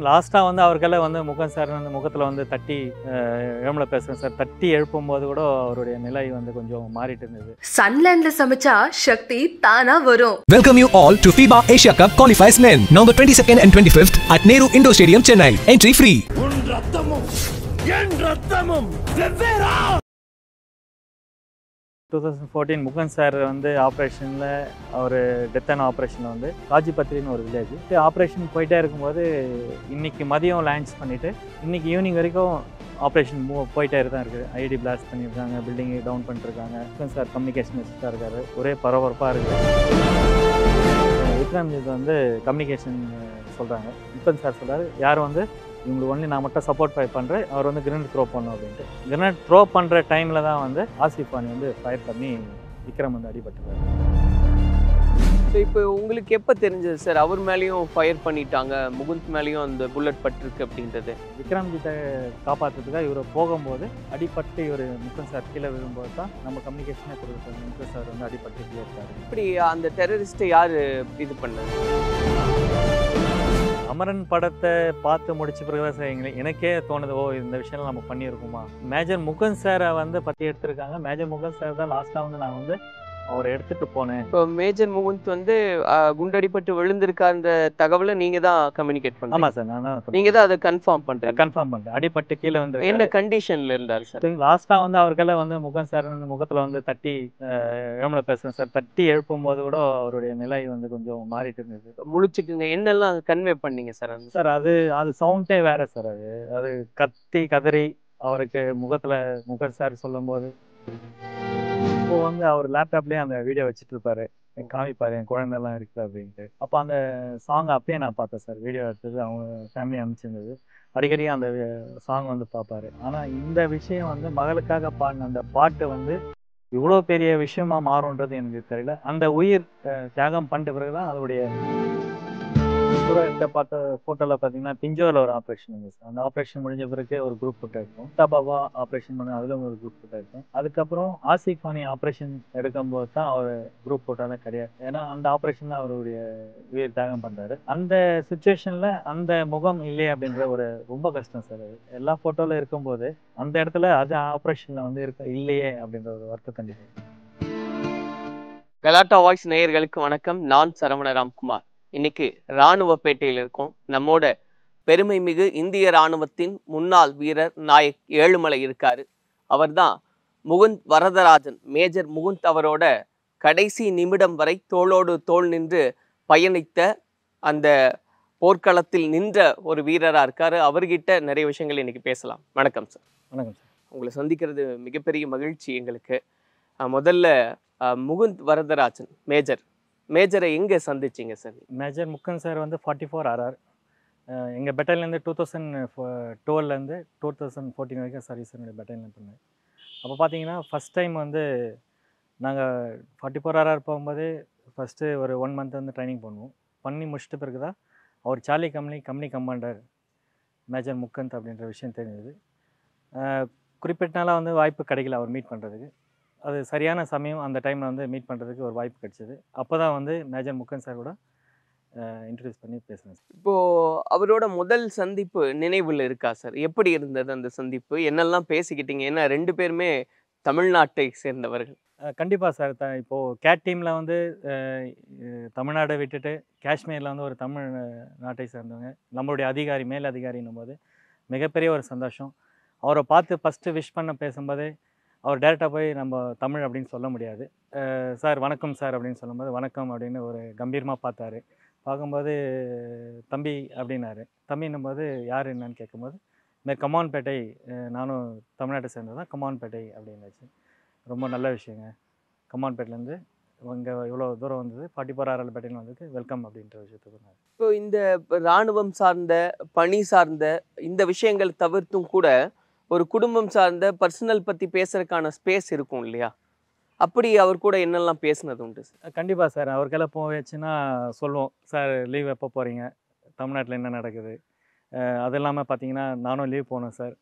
லாஸ்ட்டாக வந்து அவர்களை வந்து முகம் சார் வந்து முகத்தில் வந்து தட்டி எவ்வளோ பேசுகிறேன் சார் தட்டி எழுப்பும்போது கூட அவருடைய நிலை வந்து கொஞ்சம் மாறிட்டு இருந்தது. சன்லேண்ட்ல சமைச்சா சக்தி தானா வரும். Welcome you all to FIBA Asia Cup qualifiers men, November 22nd and 25th at Nehru Indoor Stadium, Chennai. Entry free. 2014 முகன் சார் வந்து ஆப்ரேஷனில் அவர் டெத்தான ஆப்ரேஷனில் வந்து காஜிபத்ரின்னு ஒரு வில்லேஜ் ஆப்ரேஷன் போயிட்டே இருக்கும்போது இன்றைக்கி மதியம் லான்ச் பண்ணிவிட்டு இன்றைக்கி ஈவினிங் வரைக்கும் ஆப்ரேஷன் போயிட்டே தான் இருக்குது. ஐடி பிளாஸ்ட் பண்ணியிருக்காங்க, பில்டிங்கை டவுன் பண்ணிட்டுருக்காங்க. முகன் சார் கம்யூனிகேஷன் வச்சுட்டா இருக்கார், ஒரே பரபரப்பாக இருக்குது. விக்ரம்ஜித் வந்து கம்யூனிகேஷன் சொல்கிறாங்க. முகன் சார் சொல்கிறார் யார் வந்து இவங்களுக்கு ஒன்லி நான் மட்டும் சப்போர்ட் பண்ணுறேன், அவர் வந்து கிரனேட் த்ரோ பண்ணணும் அப்படின்ட்டு. கிரனேட் த்ரோ பண்ணுற டைமில் தான் வந்து ஆசிஃப் கானி வந்து ஃபயர் பண்ணி விக்ரம் வந்து அடிபட்டுருக்காரு. ஸோ இப்போ உங்களுக்கு எப்போ தெரிஞ்சது சார் அவர் மேலேயும் ஃபயர் பண்ணிட்டாங்க, முகுந்த் மேலேயும் அந்த புல்லட் பட்டிருக்கு அப்படின்றது? விக்ரம்ஜித்தை காப்பாற்றுறதுக்காக இவர் போகும்போது அடிபட்டு இவர் முகன் சார் கீழே விழும்போது தான் நம்ம கம்யூனிகேஷனே கொடுக்குறது. முகன் சார் வந்து அடிபட்டு கீழே இருக்காரு. இப்படி அந்த டெரரிஸ்ட்டை யார் இது பண்ணது? அமரன் படத்தை பார்த்து முடிச்ச பிறகுதான் சார் எனக்கே தோணுது, ஓ இந்த விஷயம்லாம் நம்ம பண்ணியிருக்கோமா. மேஜர் முகன் சாரை வந்து பற்றி எடுத்திருக்காங்க. மேஜர் முகன் சார் தான் லாஸ்ட்டாக வந்து நான் வந்து அவரை எடுத்துகிட்டு போனேன். இப்போ மேஜர் முகுந்த் வந்து குண்டடிப்பட்டு விழுந்திருக்காருன்ற தகவலை நீங்கள் தான் கம்யூனிகேட் பண்ணுங்க. ஆமாம் சார், நான் தான் நீங்கள் தான் அதை கன்ஃபார்ம் பண்ணுறேன். அடிபட்டு கீழே வந்து என்ன கண்டிஷனில் இருந்தார் சார்? லாஸ்ட்டாக வந்து அவர்களை வந்து முகன் சார் வந்து முகத்தில் வந்து தட்டி எவ்வளோ பேசுகிறேன் சார் தட்டி எழுப்பும் போது கூட அவருடைய நிலை வந்து கொஞ்சம் மாறிட்டு இருந்தது. முழிச்சுக்குங்க என்னெல்லாம் கன்வே பண்ணீங்க சார்? சார் அது சவுண்டே வேற சார். அது கத்தி கதறி அவருக்கு முகன் சார் சொல்லும்போது இப்போ வந்து அவர் லேப்டாப்லேயே அந்த வீடியோ வச்சுட்டு இருப்பாரு, காமிப்பாரு என் குழந்தைலாம் இருக்குது அப்படின்ட்டு. அப்போ அந்த சாங் அப்பயே நான் பார்த்தேன் சார். வீடியோ எடுத்தது அவங்க ஃபேமிலி அனுப்பிச்சிருந்தது. அடிக்கடி அந்த சாங் வந்து பார்ப்பாரு. ஆனால் இந்த விஷயம் வந்து மகளுக்காக பாடின அந்த பாட்டு வந்து இவ்வளோ பெரிய விஷயமா மாறும்ன்றது எனக்கு தெரியல. அந்த உயிர் தியாகம் பண்ணிட்ட பிறகு தான் அதோடைய இந்த பார்த்த ஃபோட்டோவில் பார்த்தீங்கன்னா பிஞ்சோரில் ஒரு ஆப்ரேஷன் இருந்துச்சு சார். அந்த ஆப்ரேஷன் முடிஞ்ச பிறகு ஒரு குரூப் ஃபோட்டோ இருக்கும். பாபா ஆப்ரேஷன் பண்ண அதில் ஒரு குரூப் ஃபோட்டோ இருக்கும். அதுக்கப்புறம் ஆசிஃப் கானி ஆப்ரேஷன் எடுக்கும்போது தான் அவர் குரூப் ஃபோட்டோலாம் கிடையாது. ஏன்னா அந்த ஆப்ரேஷன் தான் அவருடைய உயிர் தியாகம் பண்ணுறாரு. அந்த சுச்சுவேஷனில் அந்த முகம் இல்லையே அப்படின்ற ஒரு ரொம்ப கஷ்டம் சார். எல்லா ஃபோட்டோவில் இருக்கும்போது அந்த இடத்துல அது ஆப்ரேஷனில் வந்து இல்லையே அப்படின்ற ஒரு வருத்தம் கண்டிப்பாக. கலாட்டா வாய்ஸ் நேயர்களுக்கு வணக்கம். நான் சரவண ராம்குமார். இன்னைக்கு இராணுவப்பேட்டையில் இருக்கோம். நம்மோட பெருமை மிகு இந்திய இராணுவத்தின் முன்னாள் வீரர் நாயக் ஏழுமலை இருக்காரு. அவர் தான் முகுந்த் வரதராஜன். மேஜர் முகுந்த் அவரோட கடைசி நிமிடம் வரை தோளோடு தோள் நின்று பயணித்த அந்த போர்க்களத்தில் நின்ற ஒரு வீரராக இருக்காரு. அவர்கிட்ட நிறைய விஷயங்கள் இன்னைக்கு பேசலாம். வணக்கம் சார். வணக்கம் சார். உங்களை சந்திக்கிறது மிகப்பெரிய மகிழ்ச்சி எங்களுக்கு. முதல்ல முகுந்த் வரதராஜன் மேஜரை எங்கே சந்திச்சிங்க சார்? மேஜர் முகன் சார் வந்து 44 RR எங்கள் பெட்டாலியன்லேருந்து 2012 2014 வரைக்கும் சர்வீஸ் என்னுடைய பெட்டாலியன் பண்ணேன். அப்போ பார்த்தீங்கன்னா ஃபஸ்ட் டைம் வந்து நாங்கள் 44 RR போகும்போது ஃபஸ்ட்டு ஒரு 1 மந்த் வந்து ட்ரைனிங் பண்ணுவோம். பண்ணி முடிச்சிட்ட பிறகு தான் அவர் Charlie company commander major Mukund அப்படின்ற விஷயம் தெரிஞ்சது. குறிப்பிட்ட நாளாக வந்து வாய்ப்பு கிடைக்கல அவர் மீட் பண்ணுறதுக்கு. அது சரியான சமயம் அந்த டைமில் வந்து மீட் பண்ணுறதுக்கு ஒரு வாய்ப்பு கிடைச்சிது. அப்போ தான் வந்து மேஜர் முகன் சார் கூட இன்ட்ரடியூஸ் பண்ணி பேசுகிறேன். இப்போது அவரோட முதல் சந்திப்பு நினைவில் இருக்கா சார்? எப்படி இருந்தது அந்த சந்திப்பு? என்னெல்லாம் பேசிக்கிட்டீங்க? ஏன்னா 2 பேருமே தமிழ்நாட்டை சேர்ந்தவர்கள். கண்டிப்பாக சார். இப்போது கேட் டீமில் வந்து தமிழ்நாடை விட்டுட்டு காஷ்மீரில் வந்து ஒரு தமிழ் நாட்டை சேர்ந்தவங்க நம்மளுடைய மேல் அதிகாரின்னும் போது மிகப்பெரிய ஒரு சந்தோஷம். அவரை பார்த்து ஃபஸ்ட்டு விஷ் பண்ண பேசும்போதே அவர் டேரெக்டாக போய் நம்ம தமிழ் அப்படின்னு சொல்ல முடியாது. சார் வணக்கம் சார் அப்படின்னு சொல்லும்போது வணக்கம் அப்படின்னு ஒரு கம்பீரமாக பார்த்தாரு. பார்க்கும்போது தம்பி அப்படின்னாரு. தம்பின்னும் போது யார் என்னன்னு கேட்கும்போது இந்த கமான்பேட்டை, நானும் தமிழ்நாட்டை சேர்ந்தது தான், கமான்பேட்டை அப்படின்னாச்சு. ரொம்ப நல்ல விஷயங்க. கமான்பேட்டிலேருந்து இங்கே இவ்வளோ தூரம் வந்தது, 44 RR பேட்டையில் வந்ததுக்கு வெல்கம் அப்படின்ற விஷயத்துக்கு. இப்போ இந்த இராணுவம் சார்ந்த பணி சார்ந்த இந்த விஷயங்கள் தவிர்த்தும் கூட ஒரு குடும்பம் சார்ந்த பர்சனல் பற்றி பேசுறதுக்கான ஸ்பேஸ் இருக்கும் இல்லையா? அப்படி அவர் கூட என்னெல்லாம் பேசுனது உண்டு? கண்டிப்பாக சார். அவருக்கெல்லாம் போச்சுன்னா சொல்லுவோம், சார் லீவ் எப்போ போகிறீங்க, தமிழ்நாட்டில் என்ன நடக்குது. அது இல்லாமல் பார்த்தீங்கன்னா நானும் லீவ் போகணும் சார்.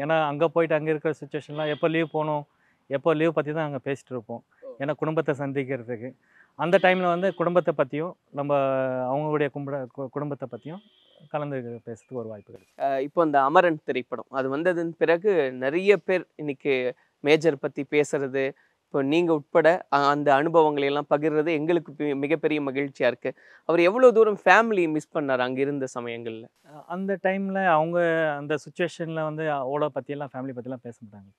ஏன்னா அங்கே போயிட்டு அங்கே இருக்கிற சுச்சுவேஷன்லாம் எப்போ லீவ் போகணும், எப்போ லீவ் பற்றி தான் அங்கே பேசிகிட்டு இருப்போம். ஏன்னா குடும்பத்தை சந்திக்கிறதுக்கு அந்த டைமில் வந்து குடும்பத்தை பற்றியும் நம்ம அவங்களுடைய குடும்பத்தை பற்றியும் கலந்து பேசுறதுக்கு ஒரு வாய்ப்பு கிடைச்சு. இப்போ அந்த அமரன் திரைப்படம் அது வந்ததன் பிறகு நிறைய பேர் இன்னைக்கு மேஜர் பத்தி பேசுறது, இப்போ நீங்க உட்பட அந்த அனுபவங்களை எல்லாம் பகிர்றது எங்களுக்கு மிகப்பெரிய மகிழ்ச்சியா இருக்கு. அவர் எவ்வளவு தூரம் ஃபேமிலி மிஸ் பண்ணாரு அங்க இருந்த சமயங்கள்ல? அந்த டைமில் அவங்க அந்த சுச்சுவேஷனில் வந்து அவ்வளோ பற்றியெல்லாம் ஃபேமிலி பற்றிலாம் பேச மாட்டாங்க.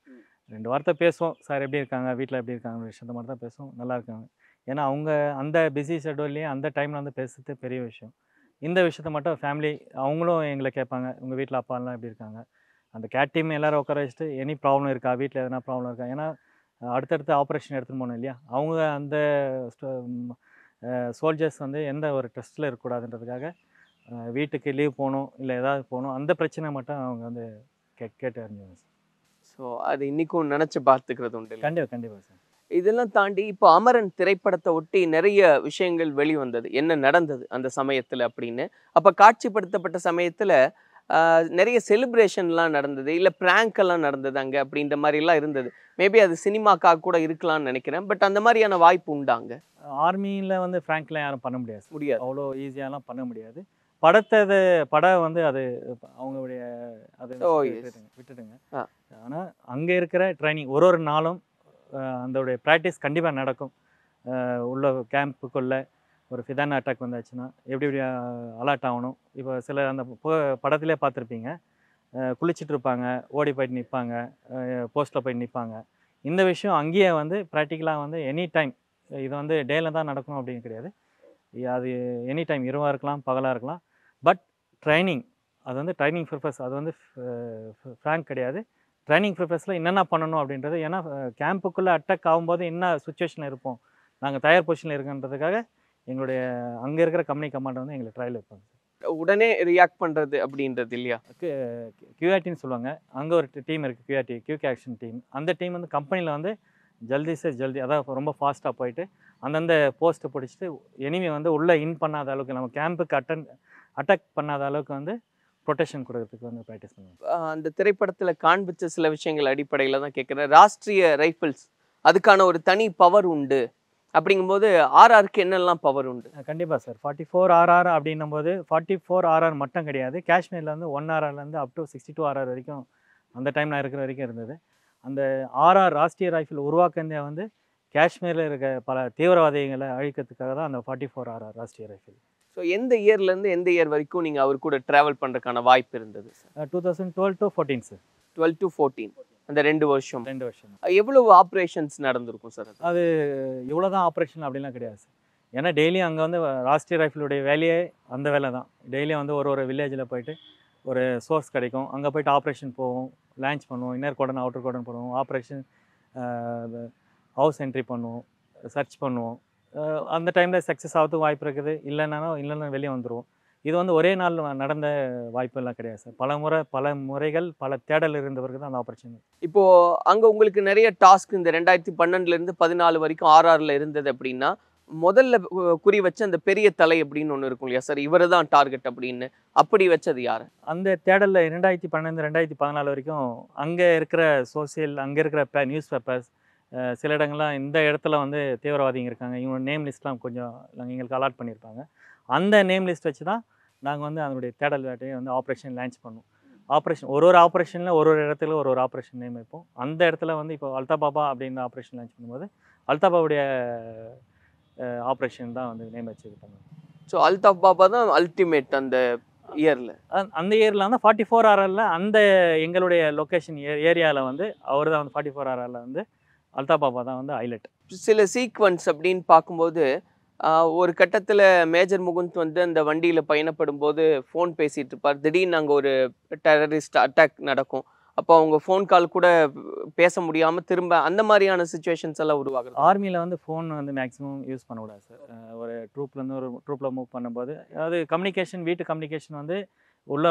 2 வார்த்தை பேசுவோம், சார் எப்படி இருக்காங்க, வீட்டில் எப்படி இருக்காங்க விஷயத்த மட்டும் தான் பேசுவோம், நல்லா இருக்காங்க. ஏன்னா அவங்க அந்த பிஸி ஷெட்யூல்லையே அந்த டைமில் வந்து பேசுறது பெரிய விஷயம். இந்த விஷயத்த மட்டும் ஃபேமிலி அவங்களும் எங்களை கேட்பாங்க, உங்கள் வீட்டில் அப்பாலாம் எப்படி இருக்காங்க, அந்த கேட் டீம் எல்லோரும் உட்கார வச்சுட்டு எனி ப்ராப்ளம் இருக்கா, வீட்டில் எதனா ப்ராப்ளம் இருக்கா, ஏன்னா அடுத்தடுத்து ஆப்ரேஷன் எடுத்துன்னு போகணும் இல்லையா, அவங்க அந்த சோல்ஜர்ஸ் வந்து எந்த ஒரு டெஸ்ட்டில் இருக்கக்கூடாதுன்றதுக்காக வீட்டுக்கு லீவ் போகணும் இல்லை ஏதாவது போகணும், அந்த பிரச்சனை மட்டும் அவங்க வந்து கேட்டு அறிஞ்சுவாங்க சார். ஸோ அது இன்னைக்கும் நினச்சி பார்த்துக்கிறது உண்டு. கண்டிப்பாக சார். இதெல்லாம் தாண்டி இப்போ அமரன் திரைப்படத்தை ஒட்டி நிறைய விஷயங்கள் வெளிவந்தது, என்ன நடந்தது அந்த சமயத்தில் அப்படின்னு. அப்போ காட்சிப்படுத்தப்பட்ட சமயத்தில் நிறைய செலிப்ரேஷன்லாம் நடந்தது, இல்லை ப்ராங்க் எல்லாம் நடந்தது அங்கே அப்படின்ற மாதிரிலாம் இருந்தது. மேபி அது சினிமாக்காக கூட இருக்கலாம்னு நினைக்கிறேன். பட் அந்த மாதிரியான வாய்ப்பு உண்டாங்க? ஆர்மியில் வந்து ஃப்ராங்க்லாம் யாரும் பண்ண முடியாது, அவ்வளோ ஈஸியாலாம் பண்ண முடியாது. படம் வந்து அது அவங்களுடைய அது விட்டுடுங்க. ஆனால் அங்கே இருக்கிற ட்ரைனிங் ஒரு நாளும் அதோடைய ப்ராக்டிஸ் கண்டிப்பாக நடக்கும். உள்ள கேம்புக்குள்ளே ஒரு ஃபிதான் அட்டாக் வந்தாச்சுன்னா எப்படி அலர்ட் ஆகணும். இப்போ சில அந்த படத்திலே பார்த்துருப்பீங்க, குளிச்சுட்டு இருப்பாங்க, ஓடி போயிட்டு நிற்பாங்க, போஸ்ட்டில் போயிட்டு நிற்பாங்க. இந்த விஷயம் அங்கேயே வந்து ப்ராக்டிக்கலாக வந்து எனி டைம், இது வந்து டேயில் தான் நடக்கணும் அப்படின்னு கிடையாது, அது எனி டைம் இரவாக இருக்கலாம் பகலாக இருக்கலாம். பட் ட்ரைனிங் அது வந்து ட்ரைனிங் பர்பஸ், அது வந்து ஃப்ராங்க் கிடையாது. ட்ரைனிங் பர்பஸில் என்னென்ன பண்ணணும் அப்படின்றது, ஏன்னா கேம்புக்குள்ளே அட்டாக் ஆகும்போது என்ன சுச்சுவேஷனில் இருப்போம், நாங்கள் தயார் பொசிஷனில் இருக்குன்றதுக்காக எங்களுடைய அங்கே இருக்கிற கம்பெனி கமாண்டர் வந்து எங்களை ட்ரையல் வைப்பாங்க. உடனே ரியாக்ட் பண்ணுறது அப்படின்றது இல்லையா? கியூஆர்டின்னு சொல்லுவாங்க, அங்கே ஒரு டீம் இருக்குது, கியூஆர்டி குயிக் ஆக்ஷன் டீம். அந்த டீம் வந்து கம்பெனியில் வந்து ஜல்தி அதாவது ரொம்ப ஃபாஸ்ட்டாக போயிட்டு அந்தந்த போஸ்ட்டை பிடிச்சிட்டு எனிமி வந்து உள்ளே இன் பண்ணாத அளவுக்கு, நம்ம கேம்புக்கு அட்டாக் பண்ணாத அளவுக்கு வந்து ப்ரொடெக்ஷன் கொடுக்கறதுக்கு வந்து ப்ராக்டிஸ் பண்ணுவோம். அந்த திரைப்படத்தில் காண்பிச்ச சில விஷயங்கள் அடிப்படையில் தான் கேட்குறேன். ராஷ்ட்ரிய ரைஃபிள்ஸ் அதுக்கான ஒரு தனி பவர் உண்டு அப்படிங்கும்போது ஆர்ஆருக்கு என்னெல்லாம் பவர் உண்டு? கண்டிப்பாக சார், 44RR அப்படின்னும் போது 44RR மட்டும் கிடையாது, காஷ்மீரில் வந்து 1RRலேருந்து அப் டு 62RR வரைக்கும் அந்த டைமில் இருக்கிற வரைக்கும் இருந்தது. அந்த ஆர்ஆர் ராஷ்ட்ரிய ரைஃபிள் உருவாக்குனதே வந்து காஷ்மீரில் இருக்க பல தீவிரவாதிகளை அழிக்கிறதுக்காக தான் அந்த 44RR ராஷ்ட்ரிய ரைஃபிள். ஸோ எந்த இயர்லேருந்து எந்த இயர் வரைக்கும் நீங்கள் அவர் கூட ட்ராவல் பண்ணுறதுக்கான வாய்ப்பு இருந்தது சார்? 2012 to 14 sir. 12 to 14 அந்த 2 வருஷம். எவ்வளவு ஆப்ரேஷன்ஸ் நடந்திருக்கும் சார்? அது இவ்வளோ தான் ஆப்ரேஷன் அப்படின்லாம் கிடையாது சார். ஏன்னா டெய்லியும் அங்கே வந்து ராஷ்ட்ரிய ரைஃபிளுடைய வேலையே அந்த வேலை தான். டெய்லியும் வந்து ஒரு வில்லேஜில் போயிட்டு ஒரு சோர்ஸ் கிடைக்கும், அங்கே போய்ட்டு ஆப்ரேஷன் போவோம், லான்ச் பண்ணுவோம், இன்னர் கோடன் அவுட்டர் கோடன் பண்ணுவோம், ஆப்ரேஷன் ஹவுஸ் என்ட்ரி பண்ணுவோம், சர்ச் பண்ணுவோம். அந்த டைமில் சக்ஸஸ் ஆகிறதுக்கு வாய்ப்பு இருக்குது, இல்லைன்னா வெளியே வந்துடுவோம். இது வந்து ஒரே நாள் நடந்த வாய்ப்பெல்லாம் கிடையாது சார். பல முறைகள் பல தேடல் இருந்தவருக்கு தான் அந்த ஆப்பர்ச்சுனிட்டி. இப்போது அங்கே உங்களுக்கு நிறைய டாஸ்க் இந்த 2012லேருந்து 14 வரைக்கும் ஆர்ஆரில் இருந்தது அப்படின்னா, முதல்ல குறி வச்ச அந்த பெரிய தலை அப்படின்னு ஒன்று இருக்கும் இல்லையா சார், இவர் தான் டார்கெட் அப்படின்னு, அப்படி வச்சது யார்? அந்த தேடலில் 2012 2014 வரைக்கும் அங்கே இருக்கிற அங்கே இருக்கிற நியூஸ் பேப்பர்ஸ், சில இடங்கள்லாம் இந்த இடத்துல வந்து தீவிரவாதிங்க இருக்காங்க, இவங்க நேம் லிஸ்ட்லாம் கொஞ்சம் எங்களுக்கு அலாட் பண்ணியிருப்பாங்க. அந்த நேம் லிஸ்ட் வச்சு தான் நாங்கள் வந்து அதனுடைய தேடல் வேட்டையை வந்து ஆப்ரேஷன் லான்ச் பண்ணுவோம். ஒரு ஆப்ரேஷனில் ஒரு இடத்துல ஒரு ஆப்ரேஷன் நேம் வைப்போம். அந்த இடத்துல வந்து இப்போ அல்தாபாபா அப்படின்னு ஆப்ரேஷன் லான்ச் பண்ணும்போது அல்தாபாவுடைய ஆப்ரேஷன் தான் வந்து நேம் வச்சு இது பண்ணுவோம். ஸோ அல்தாபாபா தான் அல்டிமேட் அந்த இயரில் வந்து 44RRல அந்த எங்களுடைய லொக்கேஷன் ஏரியாவில் வந்து அவர் தான் வந்து 44RRல வந்து அல்தாபாபா தான் வந்து ஹைலைட். சில சீக்வன்ஸ் அப்படின்னு பார்க்கும்போது ஒரு கட்டத்தில் மேஜர் முகுந்த் வந்து அந்த வண்டியில் பயணப்படும் போது ஃபோன் பேசிகிட்டு இருப்பார். திடீர்னு அங்கே ஒரு டெரரிஸ்ட் அட்டாக் நடக்கும். அப்போ அவங்க ஃபோன் கால் கூட பேச முடியாமல் திரும்ப அந்த மாதிரியான சுச்சுவேஷன்ஸ் எல்லாம் உருவாகுது. ஆர்மியில் வந்து ஃபோன் வந்து மேக்ஸிமம் யூஸ் பண்ணக்கூடாது சார். ஒரு ட்ரூப்லேருந்து ஒரு ட்ரூப்பில் மூவ் பண்ணும்போது அது கம்யூனிகேஷன், வீட்டு கம்யூனிகேஷன் வந்து உள்ள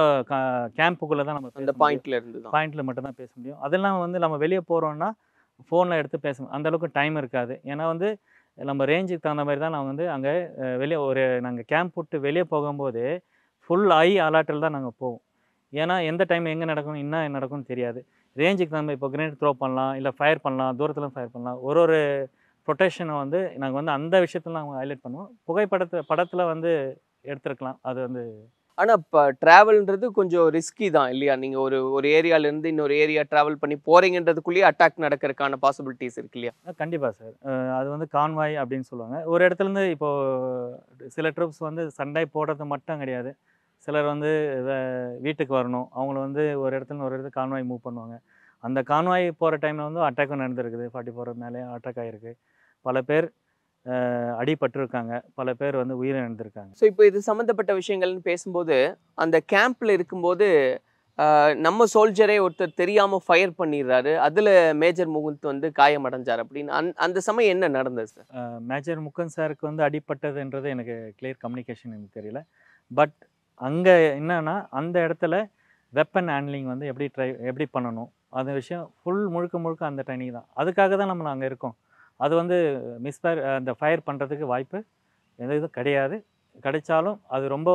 கேம்புக்குள்ளே தான் நம்ம அந்த பாயிண்டில் மட்டும்தான் பேச முடியும். அதெல்லாம் வந்து நம்ம வெளியே போகிறோன்னா ஃபோனில் எடுத்து பேசணும், அந்தளவுக்கு டைம் இருக்காது. ஏன்னா வந்து நம்ம ரேஞ்சுக்கு தகுந்த மாதிரி தான் நாங்கள் வந்து அங்கே வெளியே நாங்கள் கேம்ப் விட்டு வெளியே போகும்போது ஃபுல் ஐ அலர்ட்டில் தான் நாங்கள் போவோம். ஏன்னா எந்த டைம் எங்கே நடக்கும் என்ன நடக்கும்னு தெரியாது. ரேஞ்சுக்கு தகுந்த இப்போ கிரேனேட் த்ரோ பண்ணலாம், இல்லை ஃபயர் பண்ணலாம், தூரத்தில் ஃபயர் பண்ணலாம். ஒரு ப்ரொடெக்ஷனை வந்து நாங்கள் வந்து அந்த விஷயத்தில் நாங்கள் ஹைலைட் பண்ணுவோம். படத்தில் வந்து எடுத்துருக்கலாம். அது வந்து ஆனா இப்போ ட்ராவல்ன்றது கொஞ்சம் ரிஸ்கி தான் இல்லையா? நீங்க ஒரு ஏரியாலேருந்து இன்னொரு ஏரியா ட்ராவல் பண்ணி போறீங்கன்றதுக்குள்ளேயே அட்டாக் நடக்கிறதுக்கான பாசிபிலிட்டிஸ் இருக்கு இல்லையா? கண்டிப்பாக சார். அது வந்து கான்வாய் அப்படின்னு சொல்லுவாங்க. ஒரு இடத்துலேருந்து இப்போது சில ட்ரூப்ஸ் வந்து சண்டை போடுறது மட்டும் கிடையாது. சிலர் வந்து வீட்டுக்கு வரணும். அவங்கள வந்து ஒரு இடத்துல ஒரு இடத்துக்கு கான்வாய் மூவ் பண்ணுவாங்க. அந்த கான்வாய் போகிற டைமில் வந்து அட்டாக்கும் நடந்திருக்குது. 44 மேலே அட்டாக் ஆகிருக்கு. பல பேர் அடிபட்டிருக்காங்க. பல பேர் வந்து உயிரிழந்திருக்காங்க. ஸோ இப்போ இது சம்மந்தப்பட்ட விஷயங்கள்னு பேசும்போது அந்த கேம்ப்ல இருக்கும்போது நம்ம சோல்ஜரே ஒருத்தர் தெரியாம ஃபயர் பண்ணிடுறாரு. அதுல மேஜர் முகுந்த் வந்து காயமடைஞ்சார் அப்படின்னு அந்த சமயம் என்ன நடந்தது சார்? மேஜர் முகுந்த் சாருக்கு வந்து அடிபட்டதுன்றது எனக்கு கிளியர் கம்யூனிகேஷன் எனக்கு தெரியல. பட் அங்கே என்னன்னா அந்த இடத்துல வெப்பன் ஹேண்ட்லிங் வந்து எப்படி பண்ணணும் அந்த விஷயம் முழுக்க அந்த ட்ரைனிங் தான். அதுக்காக தான் நம்ம அங்கே இருக்கோம். அது வந்து அந்த ஃபயர் பண்ணுறதுக்கு வாய்ப்பு எந்த இதுவும் கிடையாது. கிடைச்சாலும் அது ரொம்ப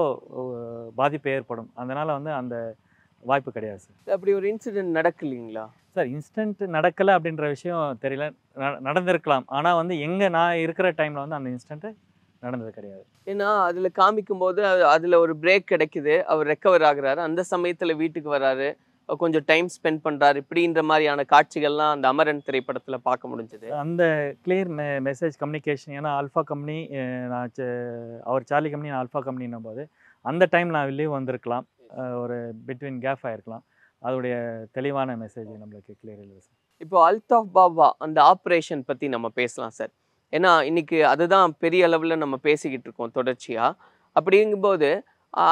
பாதிப்பு ஏற்படும். அதனால் வந்து அந்த வாய்ப்பு கிடையாது சார். அப்படி ஒரு இன்சிடென்ட் நடக்கலைங்களா சார்? இன்சிடென்ட் நடக்கலை அப்படின்ற விஷயம் தெரியல. நடந்திருக்கலாம். ஆனால் வந்து நான் இருக்கிற டைமில் வந்து அந்த இன்சிடென்ட்டு நடந்தது கிடையாது. ஏன்னா அதுல காமிக்கும் போது அதுல ஒரு பிரேக் கிடைக்குது, அவர் ரெக்கவர் ஆகுறாரு, அந்த சமயத்துல வீட்டுக்கு வராரு, கொஞ்சம் டைம் ஸ்பெண்ட் பண்றாரு, இப்படின்ற மாதிரியான காட்சிகள்லாம் அந்த அமரன் திரைப்படத்துல பார்க்க முடிஞ்சது. அந்த கிளியர் மெசேஜ் கம்யூனிகேஷன். ஏன்னா ஆல்ஃபா கம்பெனி, நான் அவர் சார்லி கம்பெனி, நான் ஆல்ஃபா கம்பெனின்னும் போது அந்த டைம் நான் லீவ் வந்திருக்கலாம். ஒரு பிட்வீன் கேப் ஆகிருக்கலாம். அதோடைய தெளிவான மெசேஜ் நம்மளுக்கு கிளியர் இல்லை சார். இப்போ அல்தாஃப் பாபா அந்த ஆப்ரேஷன் பற்றி நம்ம பேசலாம் சார். ஏன்னா இன்னைக்கு அதுதான் பெரிய அளவில் நம்ம பேசிக்கிட்டு இருக்கோம் தொடர்ச்சியாக. அப்படிங்கும்போது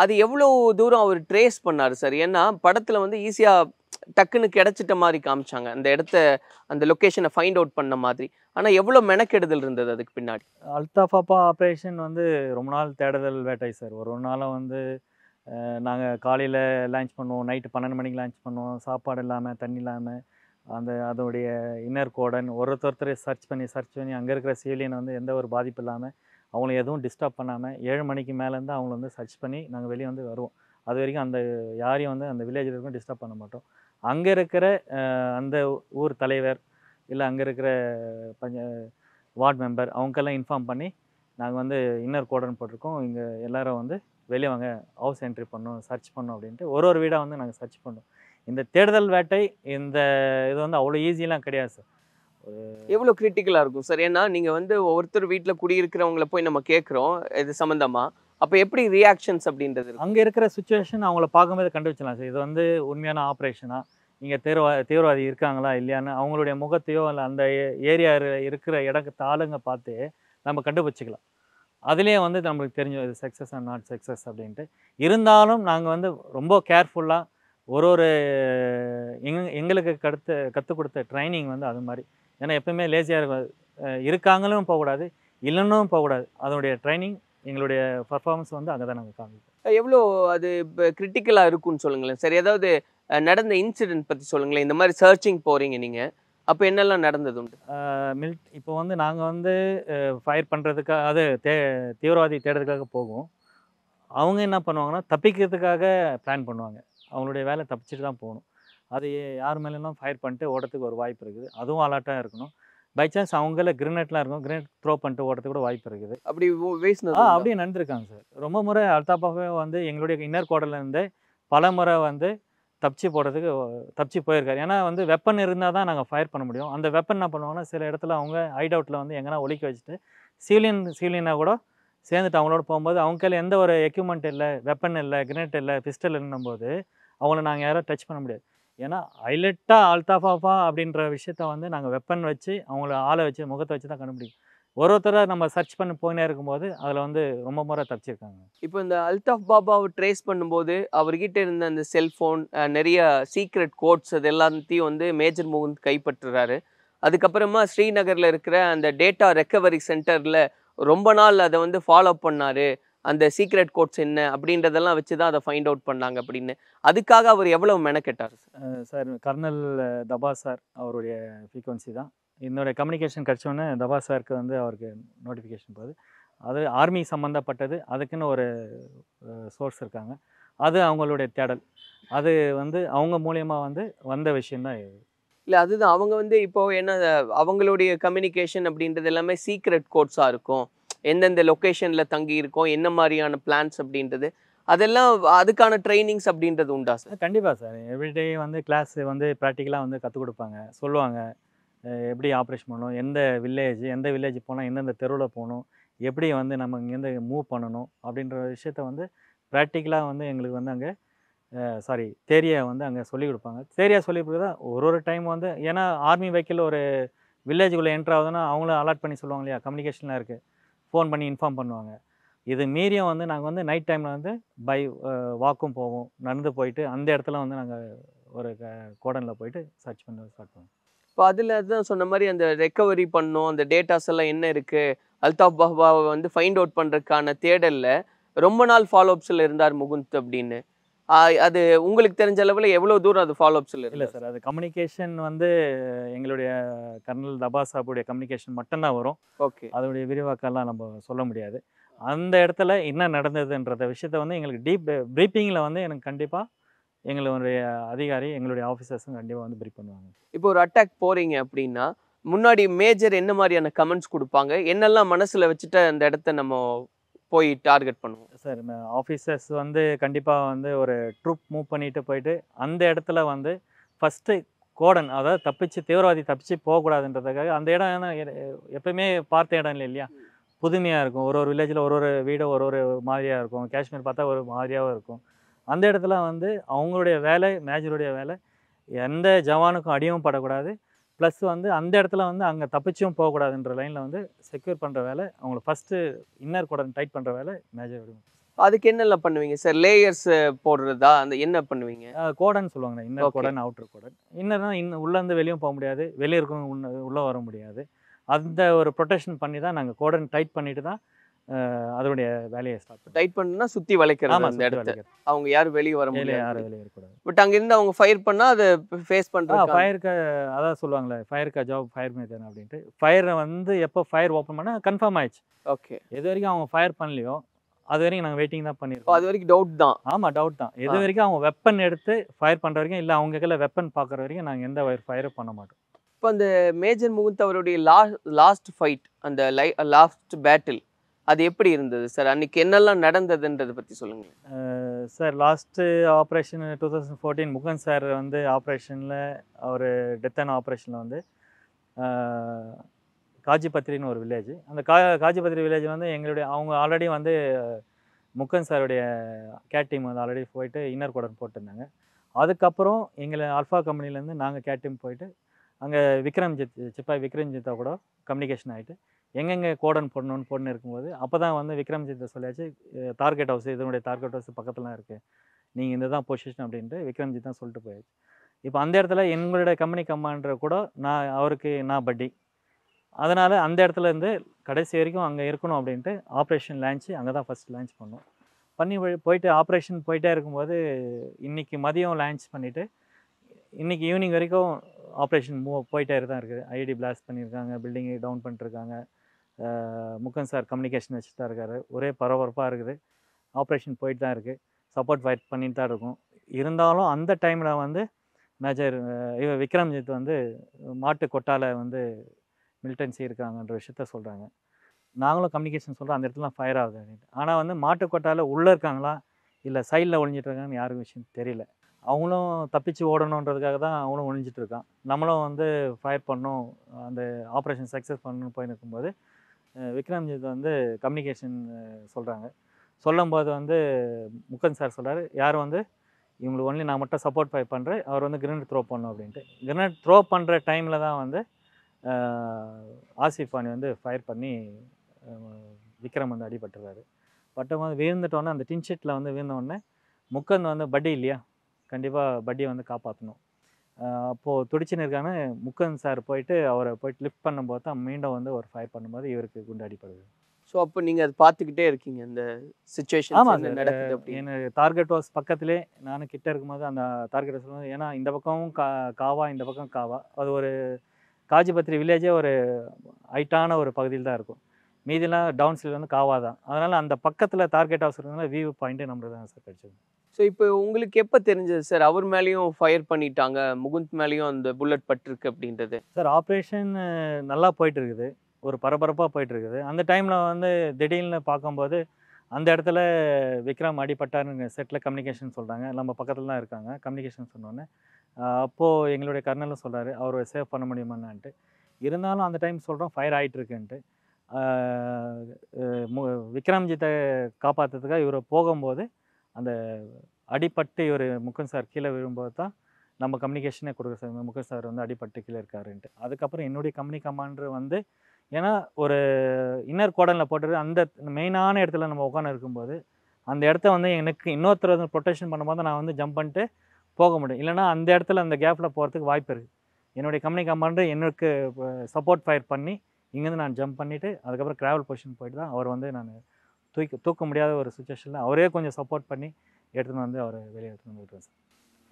அது எவ்வளோ தூரம் அவர் ட்ரேஸ் பண்ணார் சார்? ஏன்னா படத்தில் வந்து ஈஸியாக டக்குன்னு கிடச்சிட்ட மாதிரி காமிச்சாங்க, அந்த இடத்த அந்த லொக்கேஷனை ஃபைண்ட் அவுட் பண்ண மாதிரி. ஆனால் எவ்வளோ மெனக்கெடுதல் இருந்தது அதுக்கு பின்னாடி? அல்தாஃப் பாபா ஆப்ரேஷன் வந்து ரொம்ப நாள் தேடுதல் வேட்டை சார். ஒரு நாளும் வந்து நாங்கள் காலையில் லான்ச் பண்ணுவோம், நைட்டு 12 மணிக்கு லான்ச் பண்ணுவோம். சாப்பாடு இல்லாமல், தண்ணி இல்லாமல், அதோடைய இன்னர் கோடன் ஒருத்தர் சர்ச் பண்ணி அங்கே இருக்கிற சிவிலியனை வந்து எந்த ஒரு பாதிப்பு இல்லாமல், அவங்கள எதுவும் டிஸ்டர்ப் பண்ணாமல் 7 மணிக்கு மேலேருந்து அவங்கள வந்து சர்ச் பண்ணி நாங்கள் வெளியே வந்து வருவோம். அது வரைக்கும் அந்த யாரையும் வந்து அந்த வில்லேஜில் இருக்கும் டிஸ்டர்ப் பண்ண மாட்டோம். அங்கே இருக்கிற அந்த ஊர் தலைவர் இல்லை அங்கே இருக்கிற வார்டு மெம்பர் அவங்கெல்லாம் இன்ஃபார்ம் பண்ணி நாங்கள் வந்து இன்னர் கோடன் போட்டிருக்கோம், இங்கே எல்லோரும் வந்து வெளியே வாங்க, ஹவுஸ் என்ட்ரி பண்ணோம், சர்ச் பண்ணோம் அப்படின்ட்டு ஒரு வீடாக வந்து நாங்கள் சர்ச் பண்ணோம். இந்த தேடுதல் வேட்டை இது வந்து அவ்வளோ ஈஸியெலாம் கிடையாது சார். எவ்வளோ கிரிட்டிக்கலாக இருக்கும் சார்? ஏன்னா நீங்கள் வந்து ஒவ்வொருத்தர் வீட்டில் குடியிருக்கிறவங்கள போய் நம்ம கேட்குறோம் இது சம்மந்தமாக. அப்போ எப்படி ரியாக்ஷன்ஸ் அப்படின்றது? அங்கே இருக்கிற சுச்சுவேஷன் அவங்கள பார்க்கும்போது கண்டுபிடிச்சலாம் சார். இது வந்து உண்மையான ஆப்ரேஷனா, இங்கே தீவிரவாதி இருக்காங்களா இல்லையான்னு அவங்களுடைய முகத்தையோ இல்லை அந்த ஏரியா இருக்கிற இடத்து ஆளுங்க பார்த்து நம்ம கண்டுபிடிச்சிக்கலாம். அதுலேயே வந்து நம்மளுக்கு தெரிஞ்சு இது சக்ஸஸ் அண்ட் நாட் சக்ஸஸ் அப்படின்ட்டு. இருந்தாலும் நாங்கள் வந்து ரொம்ப கேர்ஃபுல்லாக ஒரு எங்களுக்கு கற்றுக் கொடுத்த ட்ரைனிங் வந்து அது மாதிரி. ஏன்னா எப்பவுமே லேசியாக இருக்காங்களும் போகக்கூடாது, இல்லைன்னும் போகக்கூடாது. அதனுடைய ட்ரைனிங் எங்களுடைய பர்ஃபார்மன்ஸ் வந்து அங்கே தான் நாங்கள் காமிப்போம். எவ்வளோ அது இப்போ கிரிட்டிக்கலாக இருக்குன்னு சொல்லுங்களேன் சரி. ஏதாவது நடந்த இன்சிடென்ட் பற்றி சொல்லுங்களேன். இந்த மாதிரி சர்ச்சிங் போகிறீங்க நீங்கள், அப்போ என்னெல்லாம் நடந்தது உண்டு? இப்போ வந்து நாங்கள் வந்து ஃபயர் பண்ணுறதுக்காக, அது தீவிரவாதி தேடுறதுக்காக போகும். அவங்க என்ன பண்ணுவாங்கன்னா தப்பிக்கிறதுக்காக பிளான் பண்ணுவாங்க. அவங்களுடைய வேலை தப்பிச்சுட்டு தான் போகணும். அது யார் மேலாம் ஃபயர் பண்ணிட்டு ஓடுறதுக்கு ஒரு வாய்ப்பு இருக்குது. அதுவும் அலர்ட்டாக இருக்கணும். பை சான்ஸ் அவங்கள கிரினேட்லாம் இருக்கும், கிரினேட் த்ரோ பண்ணிட்டு ஓடுறதுக்கு கூட வாய்ப்பு இருக்குது. அப்படி வேஸ்ட் அப்படியே நடந்திருக்காங்க சார். ரொம்ப முறை அல்தாஃபாவே வந்து எங்களுடைய இன்னர் கோடர்லேருந்து பல முறை வந்து தப்பிச்சு போயிருக்காரு. ஏன்னா வந்து வெப்பன் இருந்தால் தான் நாங்கள் ஃபயர் பண்ண முடியும். அந்த வெப்பன் என்ன பண்ணுவாங்கன்னா சில இடத்துல அவங்க ஹைட் அவுட்டில் வந்து எங்கன்னா ஒழிக்க வச்சுட்டு சிவிலியனாக கூட சேர்ந்துட்டு அவங்களோட போகும்போது அவங்க கையில் எந்த ஒரு எக்யூப்மெண்ட் இல்லை, வெப்பன் இல்லை, கிரனேட் இல்லை, பிஸ்டல் இல்லைன்னும் போது அவங்கள நாங்கள் யாரும் டச் பண்ண முடியாது. ஏன்னா ஹைலைட்டாக அல்தாஃபா அப்படின்ற விஷயத்த வந்து நாங்கள் வெப்பன் வச்சு அவங்கள ஆளை வச்சு முகத்தை வச்சு தான் கண்டுபிடிக்கும். ஒருத்தராக நம்ம சர்ச் பண்ணி போயினே இருக்கும்போது அதில் வந்து ரொம்ப முறை தப்பிச்சிருக்காங்க. இப்போ இந்த அல்தாஃப் பாபாவை ட்ரேஸ் பண்ணும்போது அவர்கிட்ட இருந்த அந்த செல்ஃபோன், நிறைய சீக்ரெட் கோட்ஸ், அது எல்லாத்தையும் வந்து மேஜர் முகுந்த் கைப்பற்றுறாரு. அதுக்கப்புறமா ஸ்ரீநகரில் இருக்கிற அந்த டேட்டா ரெக்கவரி சென்டரில் ரொம்ப நாள் அதை வந்து ஃபாலோ பண்ணார். அந்த சீக்ரெட் கோட்ஸ் என்ன அப்படின்றதெல்லாம் வச்சு தான் அதை ஃபைண்ட் அவுட் பண்ணாங்க அப்படின்னு. அதுக்காக அவர் எவ்வளோ மெனக்கெட்டார் சார்? கர்னல் தபா சார் அவருடைய ஃப்ரீக்வன்சி தான். என்னுடைய கம்யூனிகேஷன் கிடச்சோன்னே தபா சாருக்கு வந்து அவருக்கு நோட்டிஃபிகேஷன் போகுது. அது ஆர்மி சம்மந்தப்பட்டது, அதுக்குன்னு ஒரு சோர்ஸ் இருக்காங்க. அது அவங்களுடைய தேடல், அது வந்து அவங்க மூலியமாக வந்து வந்த விஷயந்தான் இது. இல்லை அதுதான் அவங்க வந்து இப்போது என்ன அவங்களுடைய கம்யூனிகேஷன் அப்படின்றது எல்லாமே சீக்ரெட் கோட்ஸாக இருக்கும். எந்தெந்த லொக்கேஷனில் தங்கி இருக்கோம், என்ன மாதிரியான பிளான்ஸ் அப்படின்றது. அதெல்லாம் அதுக்கான ட்ரைனிங்ஸ் அப்படின்றது உண்டா சார்? கண்டிப்பாக சார். எவ்ரிடே வந்து கிளாஸ் வந்து ப்ராக்டிக்கலாக வந்து கற்றுக் கொடுப்பாங்க, சொல்லுவாங்க. எப்படி ஆப்ரேஷன் பண்ணணும், எந்த வில்லேஜ் போனால் எந்தெந்த தெருவில் போகணும், எப்படி வந்து நம்ம இங்கேருந்து மூவ் பண்ணணும் அப்படின்ற விஷயத்த வந்து ப்ராக்டிக்கலாக வந்து எங்களுக்கு வந்து அங்கே தேரியை வந்து அங்கே சொல்லிக் கொடுப்பாங்க. தேரியாக சொல்லி கொடுத்தா ஒரு டைம் வந்து ஏன்னா ஆர்மி வெஹிக்கிள் ஒரு வில்லேஜுக்குள்ளே என்ட்ரு ஆகுதுன்னா அவங்களும் அலாட் பண்ணி சொல்லுவாங்க இல்லையா, கம்யூனிகேஷன்லாம் இருக்குது, ஃபோன் பண்ணி இன்ஃபார்ம் பண்ணுவாங்க. இது மீறியும் வந்து நாங்கள் வந்து நைட் டைமில் வந்து வாக்கும் போவோம், நடந்து போயிட்டு அந்த இடத்துல வந்து நாங்கள் ஒரு கோடனில் போயிட்டு சர்ச் பண்ண ஸ்டார்ட் பண்ணுவோம். இப்போ அதில் தான் சொன்ன மாதிரி அந்த ரெக்கவரி பண்ணோம், அந்த டேட்டாஸ் எல்லாம் என்ன இருக்குது, அல்தாஃப் பாபாவை வந்து ஃபைண்ட் அவுட் பண்ணுறதுக்கான தேடலில் ரொம்ப நாள் ஃபாலோஅப்ஸில் இருந்தார் முகுந்த் அப்படின்னு. அது உங்களுக்கு தெரிஞ்ச அளவில் எவ்வளோ தூரம் அது ஃபாலோஅப்ஸில் இல்லை சார், அது கம்யூனிகேஷன் வந்து எங்களுடைய கர்னல் தபா சாப்புடைய கம்யூனிகேஷன் மட்டும்தான் வரும். ஓகே, அதோடைய விரிவாக்கெல்லாம் நம்ம சொல்ல முடியாது. அந்த இடத்துல என்ன நடந்ததுன்றத விஷயத்த வந்து எங்களுக்கு ப்ரீப்பிங்கில் வந்து எனக்கு கண்டிப்பாக எங்களுடைய அதிகாரி எங்களுடைய ஆஃபீஸர்ஸும் கண்டிப்பாக வந்து ப்ரீப் பண்ணுவாங்க. இப்போ ஒரு அட்டாக் போகிறீங்க அப்படின்னா முன்னாடி மேஜர் என்ன மாதிரியான கமெண்ட்ஸ் கொடுப்பாங்க, என்னெல்லாம் மனசில் வச்சுட்டு அந்த இடத்த நம்ம போய் டார்கெட் பண்ணுவோம்? சார், ஆஃபீஸர்ஸ் வந்து கண்டிப்பாக வந்து ஒரு ட்ரூப் மூவ் பண்ணிட்டு போயிட்டு அந்த இடத்துல வந்து ஃபஸ்ட்டு கோடன், அதாவது தீவிரவாதி தப்பிச்சு போகக்கூடாதுன்றதுக்காக அந்த இடம் எப்பவுமே பார்த்த இடம் இல்லையா, புதுமையாக இருக்கும். ஒரு வில்லேஜில் ஒரு வீடு ஒரு மாதிரியாக இருக்கும். காஷ்மீர் பார்த்தா ஒரு மாதிரியாகவும் இருக்கும். அந்த இடத்துல வந்து அவங்களுடைய வேலை, மேஜருடைய வேலை, எந்த ஜவானுக்கும் அடியும் படக்கூடாது, ப்ளஸ் வந்து அந்த இடத்துல வந்து அங்கே தப்பிச்சும் போகக்கூடாதுன்ற லைனில் வந்து செக்யூர் பண்ணுற வேலை, அவங்கள ஃபஸ்ட்டு இன்னர் கோடன் டைட் பண்ணுற வேலை மேஜர். அதுக்கு என்னெல்லாம் பண்ணுவீங்க சார்? லேயர்ஸ் போடுறதா, அந்த என்ன பண்ணுவீங்க? கோடன் சொல்லுவாங்க, இன்னர் கோடன், அவுட்டர் கோடன். இன்னர்னா உள்ளேருந்து வெளியும் போக முடியாது, வெளியே இருக்கவங்க உள்ளே வர முடியாது. அந்த ஒரு ப்ரொடெக்ஷன் பண்ணி தான் நாங்கள் கோடன் டைட் பண்ணிட்டு தான் அதனுடைய வேலையை ஸ்டார்ட் பண்ணோம். டைட் பண்ணா சுற்றி வளைக்கிறது அந்த இடத்த, அவங்க யாரும் வெளியே வர முடியாது, யாரும் வெளியே இருக்கக்கூடாது. பட் அங்கேருந்து அவங்க ஃபயர் பண்ணால் அதை ஃபேஸ் பண்ணுறாங்க. ஃபயருக்கு அதான் சொல்லுவாங்களே, ஃபயருக்கு ஜாப் ஃபயர் மேத்தன் அப்படின்ட்டு. ஃபயரை வந்து எப்போ ஃபயர் ஓப்பன் பண்ணால் கன்ஃபார்ம் ஆயிடுச்சு. ஓகே, எது வரைக்கும் அவங்க ஃபயர் பண்ணலையோ அது வரைக்கும் நாங்கள் வெயிட்டிங் தான் பண்ணியிருக்கோம். அது வரைக்கும் டவுட் தான். ஆமாம், டவுட் தான். எது வரைக்கும் அவங்க வெப்பன் எடுத்து ஃபயர் பண்ணுற வரைக்கும், இல்லை அவங்க கையில் வெப்பன் பார்க்குற வரைக்கும் நாங்கள் எந்த ஃபயரும் பண்ண மாட்டோம். இப்போ அந்த மேஜர் முகுந்த் அவருடைய லாஸ்ட் ஃபைட், அந்த லாஸ்ட் பேட்டில், அது எப்படி இருந்தது சார்? அன்னைக்கு என்னெல்லாம் நடந்ததுன்றதை பற்றி சொல்லுங்கள் sir. Last operation 2014 Mukund sir வந்து ஆப்ரேஷனில் அவர் டெத்தான ஆப்ரேஷனில் வந்து காஜிபத்ரின்னு ஒரு வில்லேஜ். அந்த காஜிபத்ரி வில்லேஜ் வந்து அவங்க ஆல்ரெடி வந்து முகுந்த் சாருடைய கேட் டீம் வந்து ஆல்ரெடி போயிட்டு இன்னர் கோடன் போட்டிருந்தாங்க. அதுக்கப்புறம் எங்களை ஆல்ஃபா கம்பெனிலேருந்து நாங்கள் கேட் டீம் போயிட்டு அங்கே சிப்பாய் விக்ரம்ஜித்தா கூட கம்யூனிகேஷன் ஆகிட்டு எங்கெங்கே கோடன் போடணும்னு இருக்கும்போது அப்போ தான் வந்து விக்ரம்ஜித்தை சொல்லியாச்சு, டார்கெட் ஹவுஸ், இதனுடைய டார்கெட் ஹவுஸ் பக்கத்தில் இருக்குது, நீங்கள் இந்த தான் பொசிஷன் அப்படின்ட்டு விக்ரம்ஜித் தான் சொல்லிட்டு போயாச்சு. இப்போ அந்த இடத்துல எங்களுடைய கம்பெனி கமாண்டர் கூட நான் பட்டி, அதனால் அந்த இடத்துல இருந்து கடைசி வரைக்கும் அங்கே இருக்கணும் அப்படின்ட்டு ஆப்ரேஷன் லான்ச்சு அங்கே தான் ஃபஸ்ட் லான்ச் பண்ணி போயிட்டு ஆப்ரேஷன் போயிட்டே இருக்கும்போது இன்றைக்கி மதியம் லான்ச் பண்ணிவிட்டு இன்றைக்கி ஈவினிங் வரைக்கும் ஆப்ரேஷன் போயிட்டே தான் இருக்குது. ஐடி பிளாஸ்ட் பண்ணியிருக்காங்க, பில்டிங்கை டவுன் பண்ணிட்டுருக்காங்க. முகுந்த் சார் கம்யூனிகேஷன் வச்சுட்டு தான் இருக்கார். ஒரே பரபரப்பாக இருக்குது. ஆப்ரேஷன் போயிட்டு தான் இருக்குது, சப்போர்ட் ஃபைட் பண்ணிட்டு தான் இருக்கும். இருந்தாலும் அந்த டைமில் வந்து மேஜர் விக்ரம்ஜித் வந்து மாட்டு கொட்டால் வந்து மிலிட்டன்சி இருக்காங்கன்ற விஷயத்த சொல்கிறாங்க. நாங்களும் கம்யூனிகேஷன் சொல்கிறோம், அந்த இடத்துல ஃபயர் ஆகுது அப்படின்ட்டு. ஆனால் வந்து மாட்டு கொட்டால் உள்ளே இருக்காங்களா இல்லை சைடில் ஒழிஞ்சிட்டு இருக்காங்கன்னு யாருக்கும் விஷயம் தெரியல. அவங்களும் தப்பிச்சு ஓடணுன்றதுக்காக தான் அவங்களும் ஒழிஞ்சிட்டு இருக்கான். நம்மளும் வந்து ஃபயர் பண்ணோம், அந்த ஆப்ரேஷன் சக்ஸஸ் பண்ணணும்னு போய் நிற்கும்போது விக்ரம்ஜித் வந்து கம்யூனிகேஷன் சொல்லும்போது வந்து முகுந்த் சார் சொல்கிறார், யாரும் வந்து இவங்களுக்கு ஒன்லி நான் மட்டும் சப்போர்ட் ஃபயர் பண்ணுறேன், அவர் வந்து கிரனேட் த்ரோ பண்ணணும் அப்படின்ட்டு. கிரனேட் த்ரோ பண்ணுற டைமில் தான் வந்து ஆசிஃப் அலி வந்து ஃபயர் பண்ணி விக்ரம் வந்து அடிபட்டுறாரு. பட்டும்போது விழுந்துட்டோன்னே அந்த டின்ஷீட்டில் வந்து விழுந்தோடனே முகுந்த் வந்து பட்டி இல்லையா, கண்டிப்பாக பட்டியை வந்து காப்பாற்றணும். அப்போது துடிச்சுன்னு இருக்காங்க. முகுந்த் சார் போயிட்டு அவரை போயிட்டு லிஃப்ட் பண்ணும்போது தான் மீண்டும் வந்து ஒரு ஃபயர் பண்ணும்போது இவருக்கு குண்டு அடிப்படுது. ஸோ அப்போ நீங்கள் அது பார்த்துக்கிட்டே இருக்கீங்க இந்த சிச்சுவேஷன்? ஆமாம், நடக்குது. எனக்கு டார்கெட் ஹவுஸ் பக்கத்துலேயே நானும் கிட்டே இருக்கும்போது அந்த டார்கெட் ஹவுஸ், ஏன்னா இந்த பக்கமும் காவா, இந்த பக்கம் காவா, அது ஒரு காஜிபத்ரி வில்லேஜே ஒரு ஹைட்டான ஒரு பகுதியில் தான் இருக்கும். மீதிலாம் டவுன் சைடில் வந்து காவா தான். அதனால் அந்த பக்கத்தில் டார்கெட் ஹவுஸ் இருக்கிறதுனால வியூ பாயிண்ட்டு நம்மளுக்கு தான் சார் கிடச்சிது. ஸோ இப்போ உங்களுக்கு எப்போ தெரிஞ்சது சார் அவர் மேலேயும் ஃபயர் பண்ணிட்டாங்க, முகுந்த் மேலேயும் அந்த புல்லட் பட்டிருக்கு அப்படின்றது? சார், ஆப்ரேஷன் நல்லா போயிட்டு இருக்குது, ஒரு பரபரப்பாக போயிட்டு இருக்குது. அந்த டைமில் வந்து திடீர்னு பார்க்கும்போது அந்த இடத்துல விக்ரம் அடிபட்டாருன்னு செட்டில் கம்யூனிகேஷன் சொல்கிறாங்க. நம்ம பக்கத்தில் தான் இருக்காங்க. கம்யூனிகேஷன் சொன்னோன்னே அப்போது எங்களுடைய கர்னலும் சொல்கிறாரு, அவர் சேவ் பண்ண முடியுமான்னுட்டு. இருந்தாலும் அந்த டைம் சொல்கிறோம் ஃபயர் ஆகிட்டுருக்குன்ட்டு. விக்ரம்ஜித்தை காப்பாற்றுறதுக்காக இவர் போகும்போது அந்த அடிபட்டு இவர் முகுந்த் சார் கீழே விழும்போது தான் நம்ம கம்யூனிகேஷனே கொடுக்க சார் முகுந்த் சார் வந்து அடிபட்டு கீழே இருக்காருன்ட்டு. அதுக்கப்புறம் என்னுடைய கம்பெனி கமாண்டர் வந்து ஏன்னா ஒரு இன்னர் கோடனில் போட்டுட்டு அந்த மெயினான இடத்துல நம்ம உட்காந்து இருக்கும்போது அந்த இடத்த வந்து எனக்கு இன்னொருத்தர் வந்து ப்ரொடெக்ஷன் பண்ணும்போது நான் வந்து ஜம்ப் பண்ணிட்டு போக முடியும். இல்லைனா அந்த இடத்துல அந்த கேப்பில் போகிறதுக்கு வாய்ப்பு இருக்குது. என்னுடைய கம்பெனி கமாண்டர் எனக்கு சப்போர்ட் ஃபயர் பண்ணி இங்கேருந்து நான் ஜம்ப் பண்ணிவிட்டு அதுக்கப்புறம் ட்ராவல் பொசிஷன் போயிட்டு தான் அவர் வந்து நான் தூக்க முடியாத ஒரு சுச்சுவேஷனில் அவரே கொஞ்சம் சப்போர்ட் பண்ணி எடுத்துன்னு வந்து அவரை வெளியே எடுத்துன்னு வந்துவிட்டுருவேன் சார்.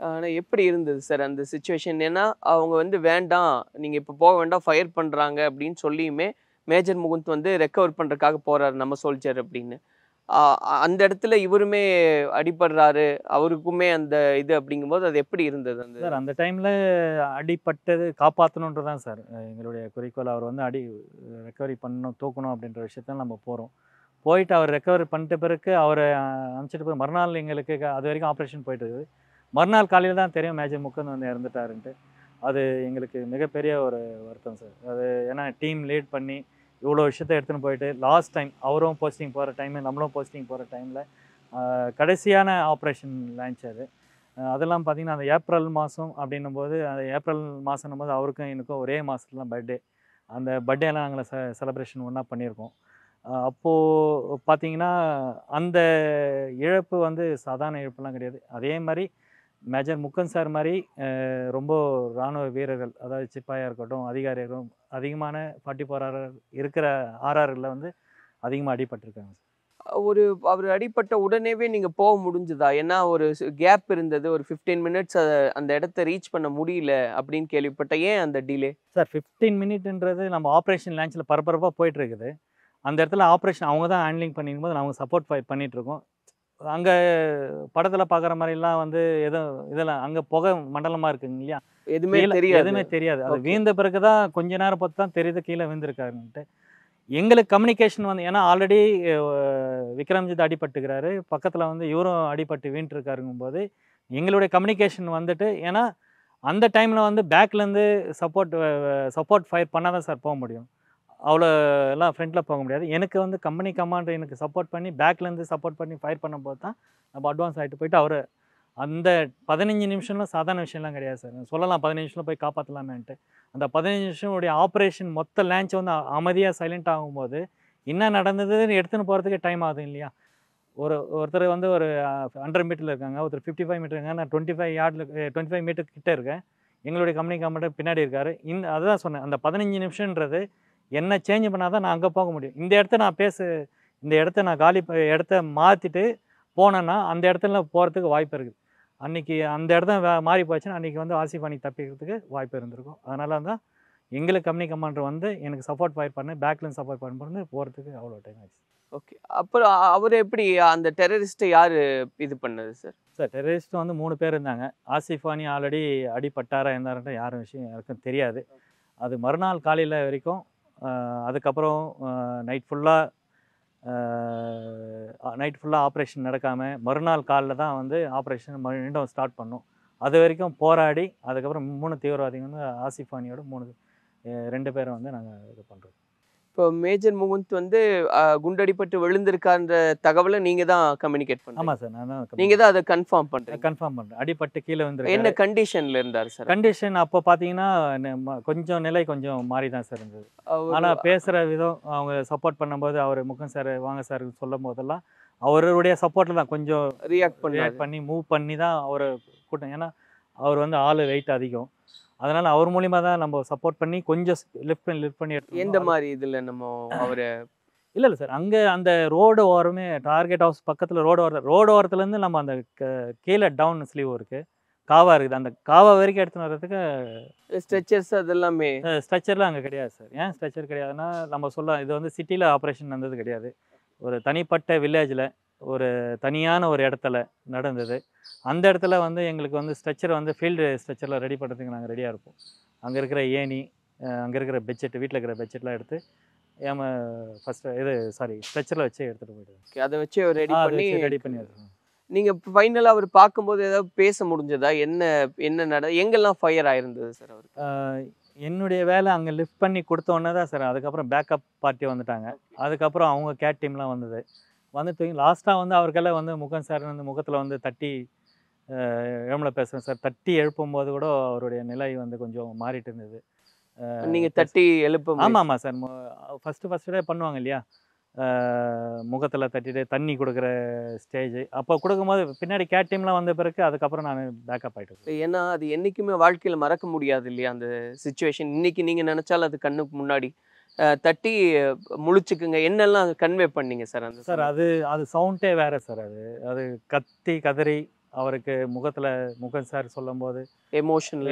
ஆனால் எப்படி இருந்தது சார் அந்த சுச்சுவேஷன்? ஏன்னா அவங்க வந்து வேண்டாம், நீங்கள் இப்போ போக வேண்டாம், ஃபயர் பண்ணுறாங்க அப்படின்னு சொல்லியுமே மேஜர் முகுந்த் வந்து ரெக்கவர் பண்ணுறதுக்காக போகிறாரு நம்ம சோல்ஜர் அப்படின்னு. அந்த இடத்துல இவருமே அடிபடுறாரு, அவருக்குமே அந்த இது அப்படிங்கும்போது அது எப்படி இருந்தது? அந்த சார் அந்த டைமில் அடிப்பட்டது காப்பாற்றணுன்றது தான் சார் எங்களுடைய குறிக்கோள். அவர் வந்து ரெக்கவரி பண்ணணும், தூக்கணும் அப்படின்ற விஷயத்தான் நம்ம போகிறோம். போயிட்டு அவர் ரெக்கவரி பண்ணிட்ட பிறகு அவரை அனுப்பிச்சிட்டு போய் மறுநாள் எங்களுக்கு அது வரைக்கும் ஆப்ரேஷன் போயிட்டு இருக்குது. மறுநாள் காலையில் தான் தெரியும் மேஜர் முகுந்த் வந்து இறந்துட்டாருன்ட்டு. அது எங்களுக்கு மிகப்பெரிய ஒரு வருத்தம் சார். அது ஏன்னா டீம் லீட் பண்ணி இவ்வளோ விஷயத்தை எடுத்துன்னு போயிட்டு லாஸ்ட் டைம் அவரும் போஸ்டிங் போகிற டைமு நம்மளும் போஸ்டிங் போகிற டைமில் கடைசியான ஆப்ரேஷன் லான்ச் அது. அதெல்லாம் பார்த்திங்கன்னா அந்த ஏப்ரல் மாதம் அப்படின்னும் போது அந்த ஏப்ரல் மாதம் போது அவருக்கும் எனக்கும் ஒரே மாதத்துல தான் பர்த்டே. அந்த பர்த்டேலாம் நாங்கள் செலப்ரேஷன் ஒன்றா பண்ணியிருக்கோம். அப்போது பார்த்திங்கன்னா அந்த இழப்பு வந்து சாதாரண இழப்புலாம் கிடையாது. அதே மாதிரி மேஜர் முகுந்த் சார் மாதிரி ரொம்ப இராணுவ வீரர்கள், அதாவது சிப்பாயாக இருக்கட்டும், அதிகாரிகளும் அதிகமான 44 RR இருக்கிற RRல வந்து அதிகமாக அடிபட்டிருக்காங்க சார். அவர் அடிப்பட்ட உடனேவே நீங்கள் போக முடிஞ்சுதா? ஏன்னா ஒரு கேப் இருந்தது, ஒரு 15 மினிட்ஸ் அந்த இடத்த ரீச் பண்ண முடியல அப்படின்னு கேள்விப்பட்டேன். ஏன் அந்த டிலே சார்? 15 மினிட்ன்றது நம்ம ஆப்ரேஷன் லான்ச்சில் பரபரப்பாக போயிட்டுருக்குது. அந்த இடத்துல ஆப்ரேஷன் அவங்க தான் ஹேண்ட்லிங் பண்ணிக்கும் போது நாங்கள் சப்போர்ட் பண்ணிகிட்ருக்கோம். அங்கே படத்தில் பார்க்குற மாதிரிலாம் வந்து இதெல்லாம் அங்கே புகை மண்டலமாக இருக்குங்க இல்லையா, எதுவுமே தெரியாது. அது வீழ்ந்த பிறகு தான் கொஞ்ச நேரம் பார்த்து தான் தெரியுது கீழே விழுந்திருக்காருன்ட்டு. எங்களுக்கு கம்யூனிகேஷன் வந்து ஏன்னா ஆல்ரெடி விக்ரம்ஜித் அடிபட்டுக்கிறாரு, பக்கத்தில் வந்து இவரும் அடிபட்டு வீண்ட்டுருக்காருங்கும் போது எங்களுடைய கம்யூனிகேஷன் வந்துட்டு ஏன்னா அந்த டைமில் வந்து பேக்லேருந்து சப்போர்ட் ஃபயர் பண்ணால் தான் சார் போக முடியும். அவ்வளோ எல்லாம் ஃப்ரண்ட்டில் போக முடியாது. எனக்கு வந்து கம்பெனி கமாண்டர் எனக்கு சப்போர்ட் பண்ணி பேக்லேருந்து சப்போர்ட் பண்ணி ஃபயர் பண்ணும்போது தான் நம்ம அட்வான்ஸ் ஆகிட்டு போயிட்டு அவர் அந்த 15 நிமிஷம்லாம் சாதாரண விஷயம்லாம் கிடையாது சார். சொல்லலாம் 15 நிமிஷம் போய் காப்பாற்றலாமேன்ட்டு. அந்த 15 நிமிஷம் உடைய ஆப்ரேஷன் மொத்த லான்ச் வந்து அமைதியாக சைலண்ட் ஆகும்போது என்ன நடந்ததுன்னு எடுத்துன்னு போகிறதுக்கு டைம் ஆகுது இல்லையா. ஒருத்தர் வந்து ஒரு 100 மீட்டரில் இருக்காங்க, ஒருத்தர் 55 மீட்டர் இருக்காங்க, நான் 25 மீட்டர் கிட்டே இருக்கேன். எங்களுடைய கம்பெனி கமாண்டர் பின்னாடி இருக்கார். அதுதான் சொன்னேன், அந்த 15 நிமிஷன்றது என்ன சேஞ்ச் பண்ணால் தான் நான் அங்கே போக முடியும். இந்த இடத்த நான் இடத்த மாற்றிட்டு போனேன்னா அந்த இடத்துல போகிறதுக்கு வாய்ப்பு இருக்குது. அன்றைக்கி அந்த இடத்த மாறி போச்சுன்னா அன்றைக்கி வந்து ஆசிஃப் அணி தப்பிக்கிறதுக்கு வாய்ப்பு இருந்திருக்கும். அதனால தான் எங்களுக்கு கம்பெனி கமாண்டர் வந்து எனக்கு சப்போர்ட் ஃபயர் பண்ணி பேக்லேருந்து சப்போர்ட் பண்ணி போகிறதுக்கு அவ்வளோ டைம் ஆச்சு. ஓகே, அப்புறம் அவர் எப்படி அந்த டெரரிஸ்ட்டை யார் இது பண்ணது சார்? சார் டெரரிஸ்ட்டு வந்து 3 பேர் இருந்தாங்க. ஆசிஃப் அணி ஆல்ரெடி அடிபட்டாரா இருந்தாருன்ட்டு யாரும் விஷயம் யாருக்கும் தெரியாது. அது மறுநாள் காலையில் வரைக்கும் அதுக்கப்புறம் நைட் ஃபுல்லாக ஆப்ரேஷன் நடக்காமல் மறுநாள் காலில் தான் வந்து ஆப்ரேஷன் மீண்டும் ஸ்டார்ட் பண்ணோம். அது வரைக்கும் போராடி அதுக்கப்புறம் 3 தீவிரவாதிகள் வந்து ஆசிஃப் அணியோட 2 பேரை வந்து நாங்கள் இது பண்ணுறோம். இப்போ மேஜர் முகுந்த் வந்து குண்டடிப்பட்டு விழுந்திருக்கான்ற தகவலை நீங்கள் தான் கம்யூனிகேட் பண்ணுங்க. ஆமாம் சார், நான் தான் நீங்கள் தான் அதை கன்ஃபார்ம் பண்ணுறேன். அடிப்பட்டு கீழே வந்து என்ன கண்டிஷனில் இருந்தார் சார்? கண்டிஷன் அப்போ பார்த்தீங்கன்னா கொஞ்சம் நிலை கொஞ்சம் மாறி தான் சார் இருந்தது. ஆனால் பேசுகிற விதம் அவங்க சப்போர்ட் பண்ணும்போது அவர் முகுந்த் சார் வாங்க சார் சொல்லும் போதெல்லாம் அவருடைய சப்போர்ட்டில் தான் கொஞ்சம் ரியாக்ட் பண்ணி மூவ் பண்ணி தான் அவர் கூட்டம். ஏன்னா அவர் வந்து வெயிட் அதிகம், அதனால் அவர் மூலிமா தான் நம்ம சப்போர்ட் பண்ணி கொஞ்சம் லிஃப்ட் பண்ணி எடுத்து. எந்த மாதிரி இதில் நம்ம அவரை இல்லை சார், அங்கே அந்த ரோடு ஓரமே டார்கெட் ஹவுஸ் பக்கத்தில் ரோடு ஓரத்துலேருந்து நம்ம அந்த கீழே டவுன் ஸ்லீவ் இருக்குது, காவா இருக்குது, அந்த காவா வரைக்கும் எடுத்துன்னு வர்றதுக்கு ஸ்ட்ரெச்சர்ஸ் அதெல்லாமே. ஸ்ட்ரெச்சர்லாம் அங்கே கிடையாது சார். ஏன் ஸ்ட்ரெச்சர் கிடையாதுன்னா நம்ம இது வந்து சிட்டியில் ஆப்ரேஷன் நடந்தது கிடையாது. ஒரு தனிப்பட்ட வில்லேஜில் ஒரு தனியான ஒரு இடத்துல நடந்தது. அந்த இடத்துல வந்து எங்களுக்கு வந்து ஸ்ட்ரெச்சர் வந்து ஃபீல்டு ஸ்ட்ரெச்சரில் ரெடி பண்ணுறதுக்கு நாங்கள் ரெடியாக இருப்போம். அங்கே இருக்கிற ஏணி, அங்கே இருக்கிற பெட்ஷீட், வீட்டில் இருக்கிற பெட்ஷீட்லாம் எடுத்து ஏமா ஃபஸ்ட்டு இது சாரி ஸ்ட்ரெச்சரில் வச்சு எடுத்துகிட்டு போயிட்டாங்க. Okay, அதை வச்சு ரெடி அதை பண்ணி வச்சு ரெடி பண்ணி எடுத்துருவோம். நீங்க ஃபைனலா அவர் பார்க்கும்போது ஏதாவது பேச முடிஞ்சதா? என்ன என்ன எங்கெல்லாம் ஃபயர் ஆயிருந்தது சார் அவருக்கு? என்னுடைய வேலை அங்கே லிஃப்ட் பண்ணி கொடுத்தோன்னே தான் சார் அதுக்கப்புறம் பேக்கப் பார்ட்டி வந்துட்டாங்க. அதுக்கப்புறம் அவங்க கேட் டீம்லாம் வந்தது. வந்து தூக்கி லாஸ்ட்டாக வந்து அவருக்கெல்லாம் வந்து முகன் சார் வந்து முகத்தில் வந்து தட்டி ஏழுமலை பேசுகிறேன் சார் தட்டி எழுப்பும்போது கூட அவருடைய நிலை வந்து கொஞ்சம் மாறிட்டு இருந்தது. நீங்க தட்டி எழுப்ப ஆமாம் சார் ஃபஸ்ட்டு டே பண்ணுவாங்க இல்லையா, முகத்தில் தட்டிட்டு தண்ணி கொடுக்குற ஸ்டேஜ் அப்போ கொடுக்கும்போது பின்னாடி கேட் டீம்லாம் வந்த பிறகு அதுக்கப்புறம் நான் பேக்கப் ஆகிட்டு. ஏன்னா அது என்றைக்குமே வாழ்க்கையில் மறக்க முடியாது இல்லையா அந்த சுச்சுவேஷன். இன்னைக்கு நீங்கள் நினச்சாலும் அது கண்ணுக்கு முன்னாடி தட்டி முழிச்சுக்குங்க என்னெல்லாம் கன்வே பண்ணீங்க சார்? அந்த சார் அது சவுண்டே வேறு சார். அது கத்தி கதறி அவருக்கு முகன் சார் சொல்லும்போது எமோஷன்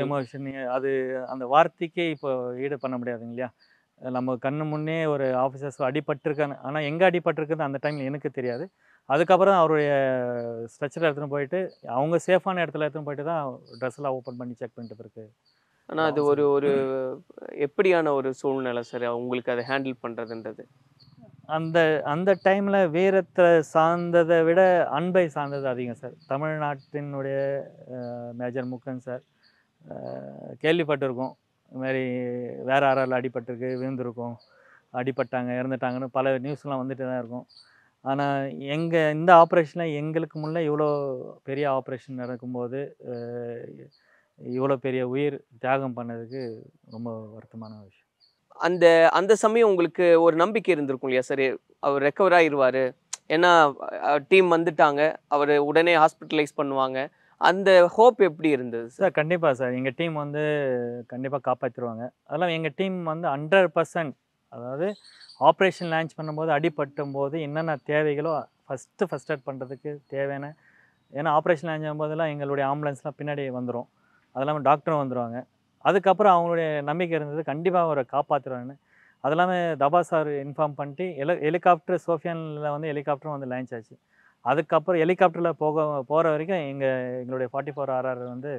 அது அந்த வார்த்தைக்கே இப்போ ஈடு பண்ண முடியாதுங்க இல்லையா. நம்ம கண்ணு முன்னே ஒரு ஆஃபீஸர்ஸ் அடிபட்டிருக்காங்க, ஆனால் எங்கே அடிபட்டிருக்குன்னு அந்த டைமில் எனக்கு தெரியாது. அதுக்கப்புறம் அவருடைய ஸ்ட்ரெச்சர் எடுத்துன்னு போயிட்டு அவங்க சேஃபான இடத்துல எடுத்துன்னு போயிட்டு தான் ட்ரெஸ்ஸெல்லாம் ஓப்பன் பண்ணி செக் பண்ணிட்டு இருக்கு. ஆனால் அது ஒரு எப்படியான ஒரு சூழ்நிலை சார் உங்களுக்கு அதை ஹேண்டில் பண்ணுறதுன்றது? அந்த டைமில் வீரத்தை சார்ந்ததை விட அன்பை சார்ந்தது அதிகம் சார். தமிழ்நாட்டினுடைய மேஜர் முகன் சார் கேள்விப்பட்டிருக்கோம், இதுமாதிரி வேறு யாரால் அடிபட்டிருக்கு, விழுந்திருக்கும், அடிபட்டாங்க, இறந்துட்டாங்கன்னு பல நியூஸ்லாம் வந்துட்டு தான் இருக்கும். ஆனால் இந்த ஆப்ரேஷனில் எங்களுக்கு முன்னே இவ்வளோ பெரிய ஆப்ரேஷன் நடக்கும்போது இவ்வளோ பெரிய உயிர் தியாகம் பண்ணதுக்கு ரொம்ப வருத்தமான விஷயம். அந்த சமயம் உங்களுக்கு ஒரு நம்பிக்கை இருந்திருக்கும் இல்லையா சார், அவர் ரெக்கவர் ஆகிடுவார், ஏன்னா டீம் வந்துட்டாங்க, அவர் உடனே ஹாஸ்பிட்டலைஸ் பண்ணுவாங்க, அந்த ஹோப் எப்படி இருந்தது சார்? கண்டிப்பாக சார், எங்கள் டீம் வந்து கண்டிப்பாக காப்பாற்றிடுவாங்க. அதெல்லாம் எங்கள் டீம் வந்து 100%, அதாவது ஆப்ரேஷன் லான்ச் பண்ணும்போது அடிபட்டும் போது என்னென்ன தேவைகளோ ஃபஸ்ட் எய்ட் பண்ணுறதுக்கு தேவையான, ஏன்னா ஆப்ரேஷன் லான்ச் ஆகும்போதெல்லாம் எங்களுடைய ஆம்புலன்ஸ்லாம் பின்னாடி வந்துடும், அது இல்லாமல் டாக்டரும் வந்துடுவாங்க. அதுக்கப்புறம் அவங்களுடைய நம்பிக்கை இருந்தது கண்டிப்பாக அவரை காப்பாற்றுருவாங்கன்னு. அது இல்லாமல் தபா சார் இன்ஃபார்ம் பண்ணிட்டு ஹெலிகாப்டர் சோஃபியானில் வந்து ஹெலிகாப்டரும் வந்து லான்ச் ஆச்சு. அதுக்கப்புறம் ஹெலிகாப்டரில் போகிற வரைக்கும் எங்களுடைய 44 RR வந்து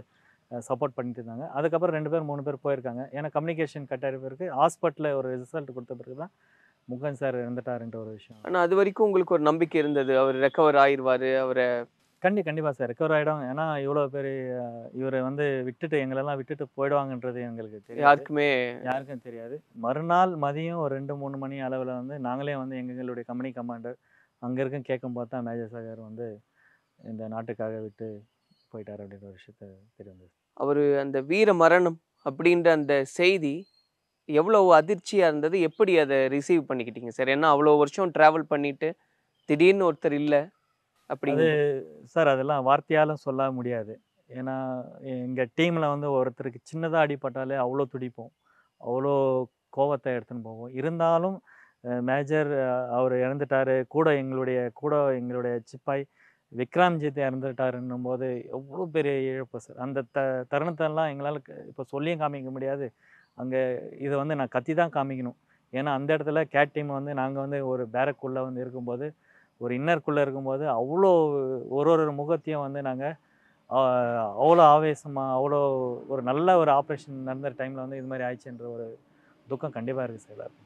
சப்போர்ட் பண்ணிட்டு இருந்தாங்க. அதுக்கப்புறம் 2 பேர் 3 பேர் போயிருக்காங்க. ஏன்னா கம்யூனிகேஷன் கட் ஆகிற பிறகு ஹாஸ்பிட்டலில் ஒரு ரிசல்ட் கொடுத்த பிறகு தான் முகன் சார் இறந்துட்டாருன்ற ஒரு விஷயம். ஆனால் அது வரைக்கும் உங்களுக்கு ஒரு நம்பிக்கை இருந்தது அவர் ரெக்கவர் ஆயிடுவார், அவரை கண்டிப்பாக சார் ரெக்கவர் ஆகிடும். ஏன்னா இவ்வளோ பேர் இவரை வந்து எங்களெல்லாம் விட்டுட்டு போயிடுவாங்கன்றது எங்களுக்கு தெரியும், யாருக்கும் தெரியாது. மறுநாள் மதியம் ஒரு 2-3 மணி அளவில் வந்து நாங்களே வந்து எங்களுடைய கம்பெனி கமாண்டர் அங்கே இருக்கும் கேட்கும்போது தான் மேஜர் சாகர் வந்து இந்த நாட்டுக்காக விட்டு போயிட்டார் அப்படின்ற ஒரு விஷயத்த தெரிய வந்தது. அவர் அந்த வீர மரணம் அப்படின்ற அந்த செய்தி எவ்வளோ அதிர்ச்சியாக இருந்தது, எப்படி அதை ரிசீவ் பண்ணிக்கிட்டீங்க சார்? ஏன்னா அவ்வளோ வருஷம் ட்ராவல் பண்ணிட்டு திடீர்னு ஒருத்தர் இல்லை அப்படி சார், அதெல்லாம் வார்த்தையாலும் சொல்ல முடியாது. ஏன்னா எங்கள் டீமில் வந்து ஒருத்தருக்கு சின்னதாக அடிபட்டாலே அவ்வளோ துடிப்போம், அவ்வளோ கோவத்தை எடுத்துன்னு போவோம். இருந்தாலும் மேஜர் அவர் இறந்துட்டார், கூட எங்களுடைய சிப்பாய் விக்ரம்ஜித் இறந்துட்டாருன்னும் போது எவ்வளோ பெரிய இழப்பு சார். அந்த தருணத்தெல்லாம் எங்களால் இப்போ சொல்லியும் காமிக்க முடியாது. அங்கே இதை வந்து நான் கத்தி தான் காமிக்கணும். ஏன்னா அந்த இடத்துல கேட் டீம் வந்து நாங்கள் வந்து ஒரு பேரக்குள்ளே வந்து இருக்கும்போது, ஒரு இன்னருக்குள்ளே இருக்கும்போது அவ்வளோ ஒரு முகத்தையும் வந்து நாங்கள் அவ்வளோ ஆவேசமாக, அவ்வளோ ஒரு நல்ல ஒரு ஆப்ரேஷன் நடந்த டைமில் வந்து இது மாதிரி ஆயிடுச்சுன்ற ஒரு துக்கம் கண்டிப்பாக இருக்குது சார் எல்லாருக்கும்.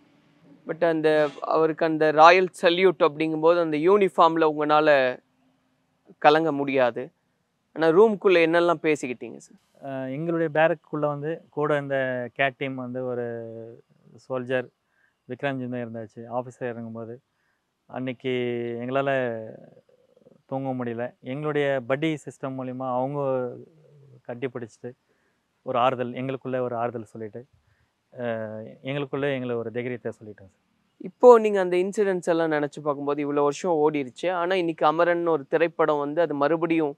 பட் அவருக்கு அந்த ராயல் சல்யூட் அப்படிங்கும்போது அந்த யூனிஃபார்மில் உங்களால் கலங்க முடியாது. ஆனால் ரூம்குள்ளே என்னெல்லாம் பேசிக்கிட்டீங்க சார்? எங்களுடைய பேரக்குள்ளே வந்து கூட இந்த கேட் டீம் வந்து ஒரு சோல்ஜர் விக்ரம்ஜித் தான் இருந்தாச்சு. ஆஃபீஸர் இறங்கும்போது அன்றைக்கி எங்களால் தூங்க முடியல. எங்களுடைய பட்டி சிஸ்டம் மூலிமா அவங்க கட்டி பிடிச்சிட்டு ஒரு ஆறுதல், எங்களுக்குள்ளே ஒரு ஆறுதல் சொல்லிவிட்டு எங்களுக்குள்ளே எங்களை ஒரு தைரியத்தை சொல்லிட்டோம் சார். இப்போது நீங்கள் அந்த இன்சிடென்ட்ஸ் எல்லாம் நினச்சி பார்க்கும்போது இவ்வளோ வருஷம் ஓடிடுச்சு, ஆனால் இன்றைக்கி அமரன் ஒரு திரைப்படம் வந்து அது மறுபடியும்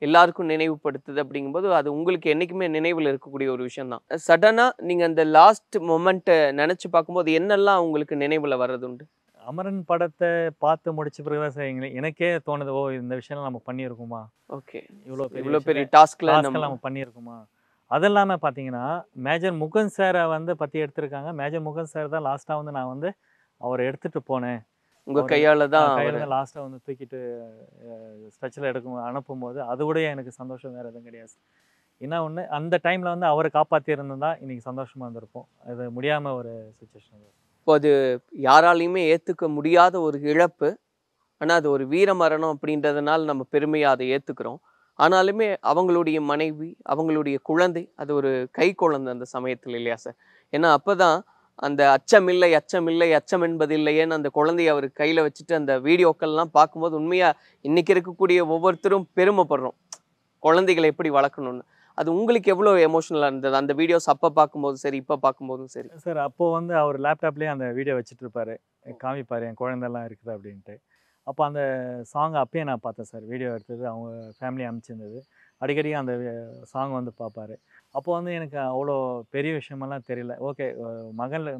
எல்லாருக்கும் நினைவுபடுத்துது அப்படிங்கும்போது அது உங்களுக்கு என்றைக்குமே நினைவில் இருக்கக்கூடிய ஒரு விஷயந்தான். சடனாக நீங்கள் அந்த லாஸ்ட் மொமெண்ட்டை நினச்சி பார்க்கும்போது என்னெல்லாம் உங்களுக்கு நினைவில் வர்றதுண்டு? அமரன் படத்தை பார்த்து முடிச்ச பிறகு தான் சார் எனக்கே தோணுது, ஓ இந்த விஷயம்லாம் நம்ம பண்ணியிருக்குமா, ஓகே இவ்வளோ பெரிய டாஸ்க்லாம் நம்ம பண்ணியிருக்குமா. அது இல்லாமல் பார்த்தீங்கன்னா மேஜர் முகன் சாரை வந்து பற்றி எடுத்திருக்காங்க. மேஜர் முகன் சார் தான் லாஸ்ட்டாக வந்து நான் வந்து அவரை எடுத்துகிட்டு போனேன், உங்கள் கையால் தான் லாஸ்ட்டாக வந்து தூக்கிட்டு ஸ்ட்ரெச்சில் அனுப்பும்போது அது கூட எனக்கு சந்தோஷம் வேறு எதுவும் கிடையாது. என்ன ஒன்று அந்த டைமில் வந்து அவரை காப்பாற்றியிருந்தா இன்றைக்கி சந்தோஷமாக இருந்திருப்போம். அது முடியாமல் ஒரு சுச்சுவேஷன். இப்போ அது யாராலையுமே ஏத்துக்க முடியாத ஒரு இழப்பு. ஆனா அது ஒரு வீர மரணம் அப்படின்றதுனால நம்ம பெருமையா அதை ஏத்துக்கிறோம். ஆனாலுமே அவங்களுடைய மனைவி, அவங்களுடைய குழந்தை, அது ஒரு கை குழந்தை அந்த சமயத்துல இல்லையா சார்? ஏன்னா அப்பதான் அந்த அச்சமில்லை, அச்சமில்லை, அச்சம் என்பதில்லையேன்னு அந்த குழந்தைய அவர் கையில வச்சுட்டு அந்த வீடியோக்கள்லாம் பார்க்கும்போது உண்மையா இன்னைக்கு இருக்கக்கூடிய ஒவ்வொருத்தரும் பெருமைப்படுறோம். குழந்தைகளை எப்படி வளர்க்கணும்னு. அது உங்களுக்கு எவ்வளோ எமோஷனலா இருந்தது? அந்த வீடியோஸ் அப்ப பார்க்கும்போதும் சரி, இப்ப பார்க்கும்போதும் சரி. சார் அப்போ வந்து அவர் லேப்டாப்லேயே அந்த வீடியோ வச்சுட்டு இருப்பாரு. காமிப்பாரு என் குழந்தைலாம் இருக்குது அப்படின்ட்டு. அப்போ அந்த சாங் அப்பயே நான் பார்த்தேன் சார். வீடியோ எடுத்தது அவங்க ஃபேமிலி அனுப்பிச்சிருந்தது. அடிக்கடி அந்த சாங் வந்து பார்ப்பாரு. அப்போ வந்து எனக்கு அவ்வளோ பெரிய விஷயமெல்லாம் தெரியல. ஓகே,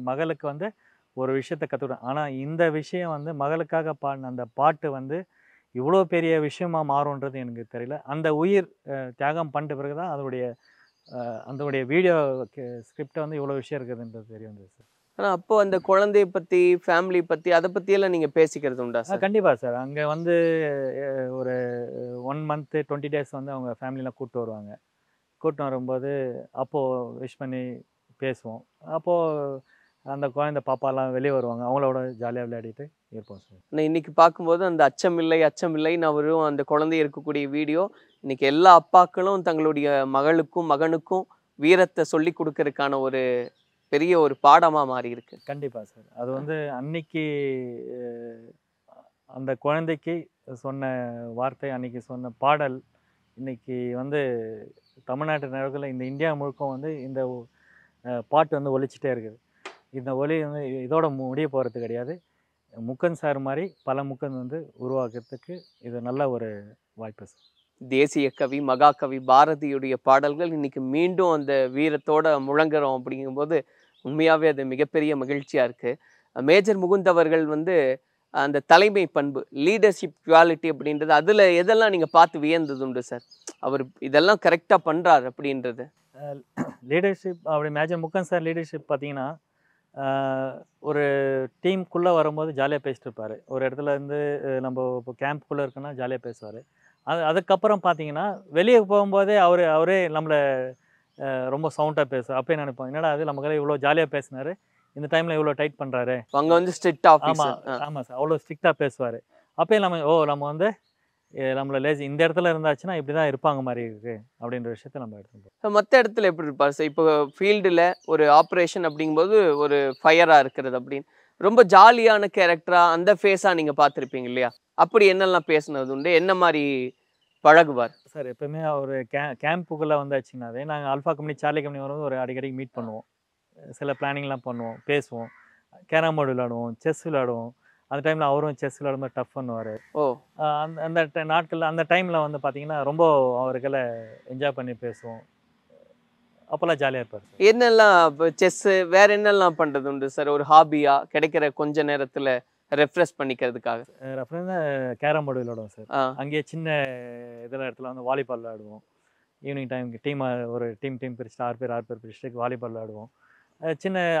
மகளுக்கு வந்து ஒரு விஷயத்த கற்றுக்கிட்டேன். ஆனால் இந்த விஷயம் வந்து மகளுக்காக பாடின அந்த பாட்டு வந்து இவ்வளோ பெரிய விஷயமா மாறும்ன்றது எனக்கு தெரியல. அந்த உயிர் தியாகம் பண்ணிட்ட பிறகு தான் அதோடைய வீடியோ ஸ்கிரிப்ட் வந்து இவ்வளோ விஷயம் இருக்குதுன்றது தெரிய வந்தது சார். ஆனா அப்போ அந்த குழந்தைய பத்தி, ஃபேமிலி பத்தி, அதை பத்தியெல்லாம் நீங்க பேசிக்கிறது உண்டா சார்? கண்டிப்பாக சார். அங்கே வந்து ஒரு 1 மந்த்து 20 டேஸ் வந்து அவங்க ஃபேமிலிலாம் கூப்பிட்டு வருவாங்க. கூட்டின்னு வரும்போது அப்போது விஷ் பண்ணி பேசுவோம். அப்போது அந்த குழந்தை பாப்பாலாம் வெளியே வருவாங்க. அவங்களோட ஜாலியாக விளையாடிட்டு இருப்போம் சார். ஆனா இன்னைக்கு பார்க்கும்போது அந்த அச்சமில்லை, அச்சமில்லைன்னு அவரும் அந்த குழந்தை இருக்கக்கூடிய வீடியோ இன்னைக்கு எல்லா அப்பாக்களும் தங்களுடைய மகளுக்கும், மகனுக்கும் வீரத்தை சொல்லிக் கொடுக்கறதுக்கான ஒரு பெரிய ஒரு பாடமா மாறி இருக்கு. கண்டிப்பாக சார். அது வந்து அன்னைக்கு அந்த குழந்தைக்கு சொன்ன வார்த்தை, அன்னைக்கு சொன்ன பாடல், இன்னைக்கு வந்து தமிழ்நாட்டு நேரத்தில் இந்த இந்தியா முழுக்க வந்து இந்த பாட்டு வந்து ஒலிச்சிட்டே இருக்குது. இந்த ஒலி வந்து இதோட முடிய போகிறது கிடையாது. முக்கன் சார் மாதிரி பல முக்கன் வந்து உருவாக்குறதுக்கு இது நல்ல ஒரு வாய்ப்பு சார். தேசிய கவி, மகாகவி பாரதியுடைய பாடல்கள் இன்னைக்கு மீண்டும் அந்த வீரத்தோட முழங்குறோம் அப்படிங்கும்போது உண்மையாவே அது மிகப்பெரிய மகிழ்ச்சியா இருக்கு. மேஜர் முகுந்த் அவர்கள் வந்து அந்த தலைமை பண்பு, லீடர்ஷிப் குவாலிட்டி அப்படின்றது அதுல எதெல்லாம் நீங்க பார்த்து வியந்தது உண்டு சார்? அவர் இதெல்லாம் கரெக்டா பண்றாரு அப்படின்றது. லீடர்ஷிப் அப்படி மேஜர் முக்கன் சார் லீடர்ஷிப் பார்த்தீங்கன்னா, ஒரு டீமுக்குள்ளே வரும்போது ஜாலியாக பேசிட்டு இருப்பார். ஒரு இடத்துல இருந்து நம்ம இப்போ கேம்ப்புக்குள்ளே இருக்கோன்னா ஜாலியாக பேசுவார். அதுக்கப்புறம் பார்த்தீங்கன்னா, வெளியே போகும்போதே அவரே நம்மளை ரொம்ப சவுண்டாக பேசுவார். அப்பயே நினைப்போம், என்னடா அது நமக்கு இவ்வளோ ஜாலியாக பேசினாரு, இந்த டைமில் இவ்வளோ டைட் பண்ணுறாரு. அங்க வந்து ஸ்ட்ரிக்ட் ஆஃபீஸர். ஆமாம் சார், அவ்வளோ ஸ்ட்ரிக்டாக பேசுவார். அப்பயே நம்ம வந்து நம்மள லேசி இந்த இடத்துல இருந்தாச்சுன்னா இப்படி தான் இருப்பாங்க மாதிரி இருக்குது அப்படின்ற விஷயத்த நம்ம எடுத்துப்போம். மற்ற இடத்துல எப்படி இருப்பார் சார்? இப்போ ஃபீல்டில் ஒரு ஆப்ரேஷன் அப்படிங்கும்போது ஒரு ஃபயராக இருக்கிறது அப்படின்னு ரொம்ப ஜாலியான கேரக்டரா அந்த ஃபேஸாக நீங்கள் பார்த்துருப்பீங்க இல்லையா? அப்படி என்னெல்லாம் பேசுனது உண்டு? என்ன மாதிரி பழகுவார் சார்? எப்பவுமே அவர் கேம்புக்குள்ளே வந்தாச்சுன்னாவே நாங்கள் ஆல்ஃபா கம்பெனி, சார்லி கம்பெனி வரும்போது ஒரு அடிக்கடி மீட் பண்ணுவோம். சில பிளானிங்லாம் பண்ணுவோம், பேசுவோம், கேரம் போர்டு விளையாடுவோம், செஸ் விளையாடுவோம். அந்த டைமில் அவரும் செஸ் விளையாடும்போது டஃப் பண்ணுவார். அந்த நாட்களில் அந்த டைமில் வந்து பார்த்தீங்கன்னா ரொம்ப அவர்களை என்ஜாய் பண்ணி பேசுவோம். அப்போல்லாம் ஜாலியாக இருப்பார். என்னெல்லாம் செஸ்ஸு வேற என்னெல்லாம் பண்ணுறது உண்டு சார்? ஒரு ஹாபியா கிடைக்கிற கொஞ்ச நேரத்தில் ரெஃப்ரெஷ் பண்ணிக்கிறதுக்காக? ரெஃப்ரெஷ்னா கேரம் போர்டு விளையாடுவோம் சார். அங்கேயே சின்ன இதில் இடத்துல வந்து வாலிபால் விளையாடுவோம். ஈவினிங் டைம் ஒரு டீம் பிரிச்சுட்டு 6 பேர் பிரிச்சுட்டு வாலிபால் விளையாடுவோம்.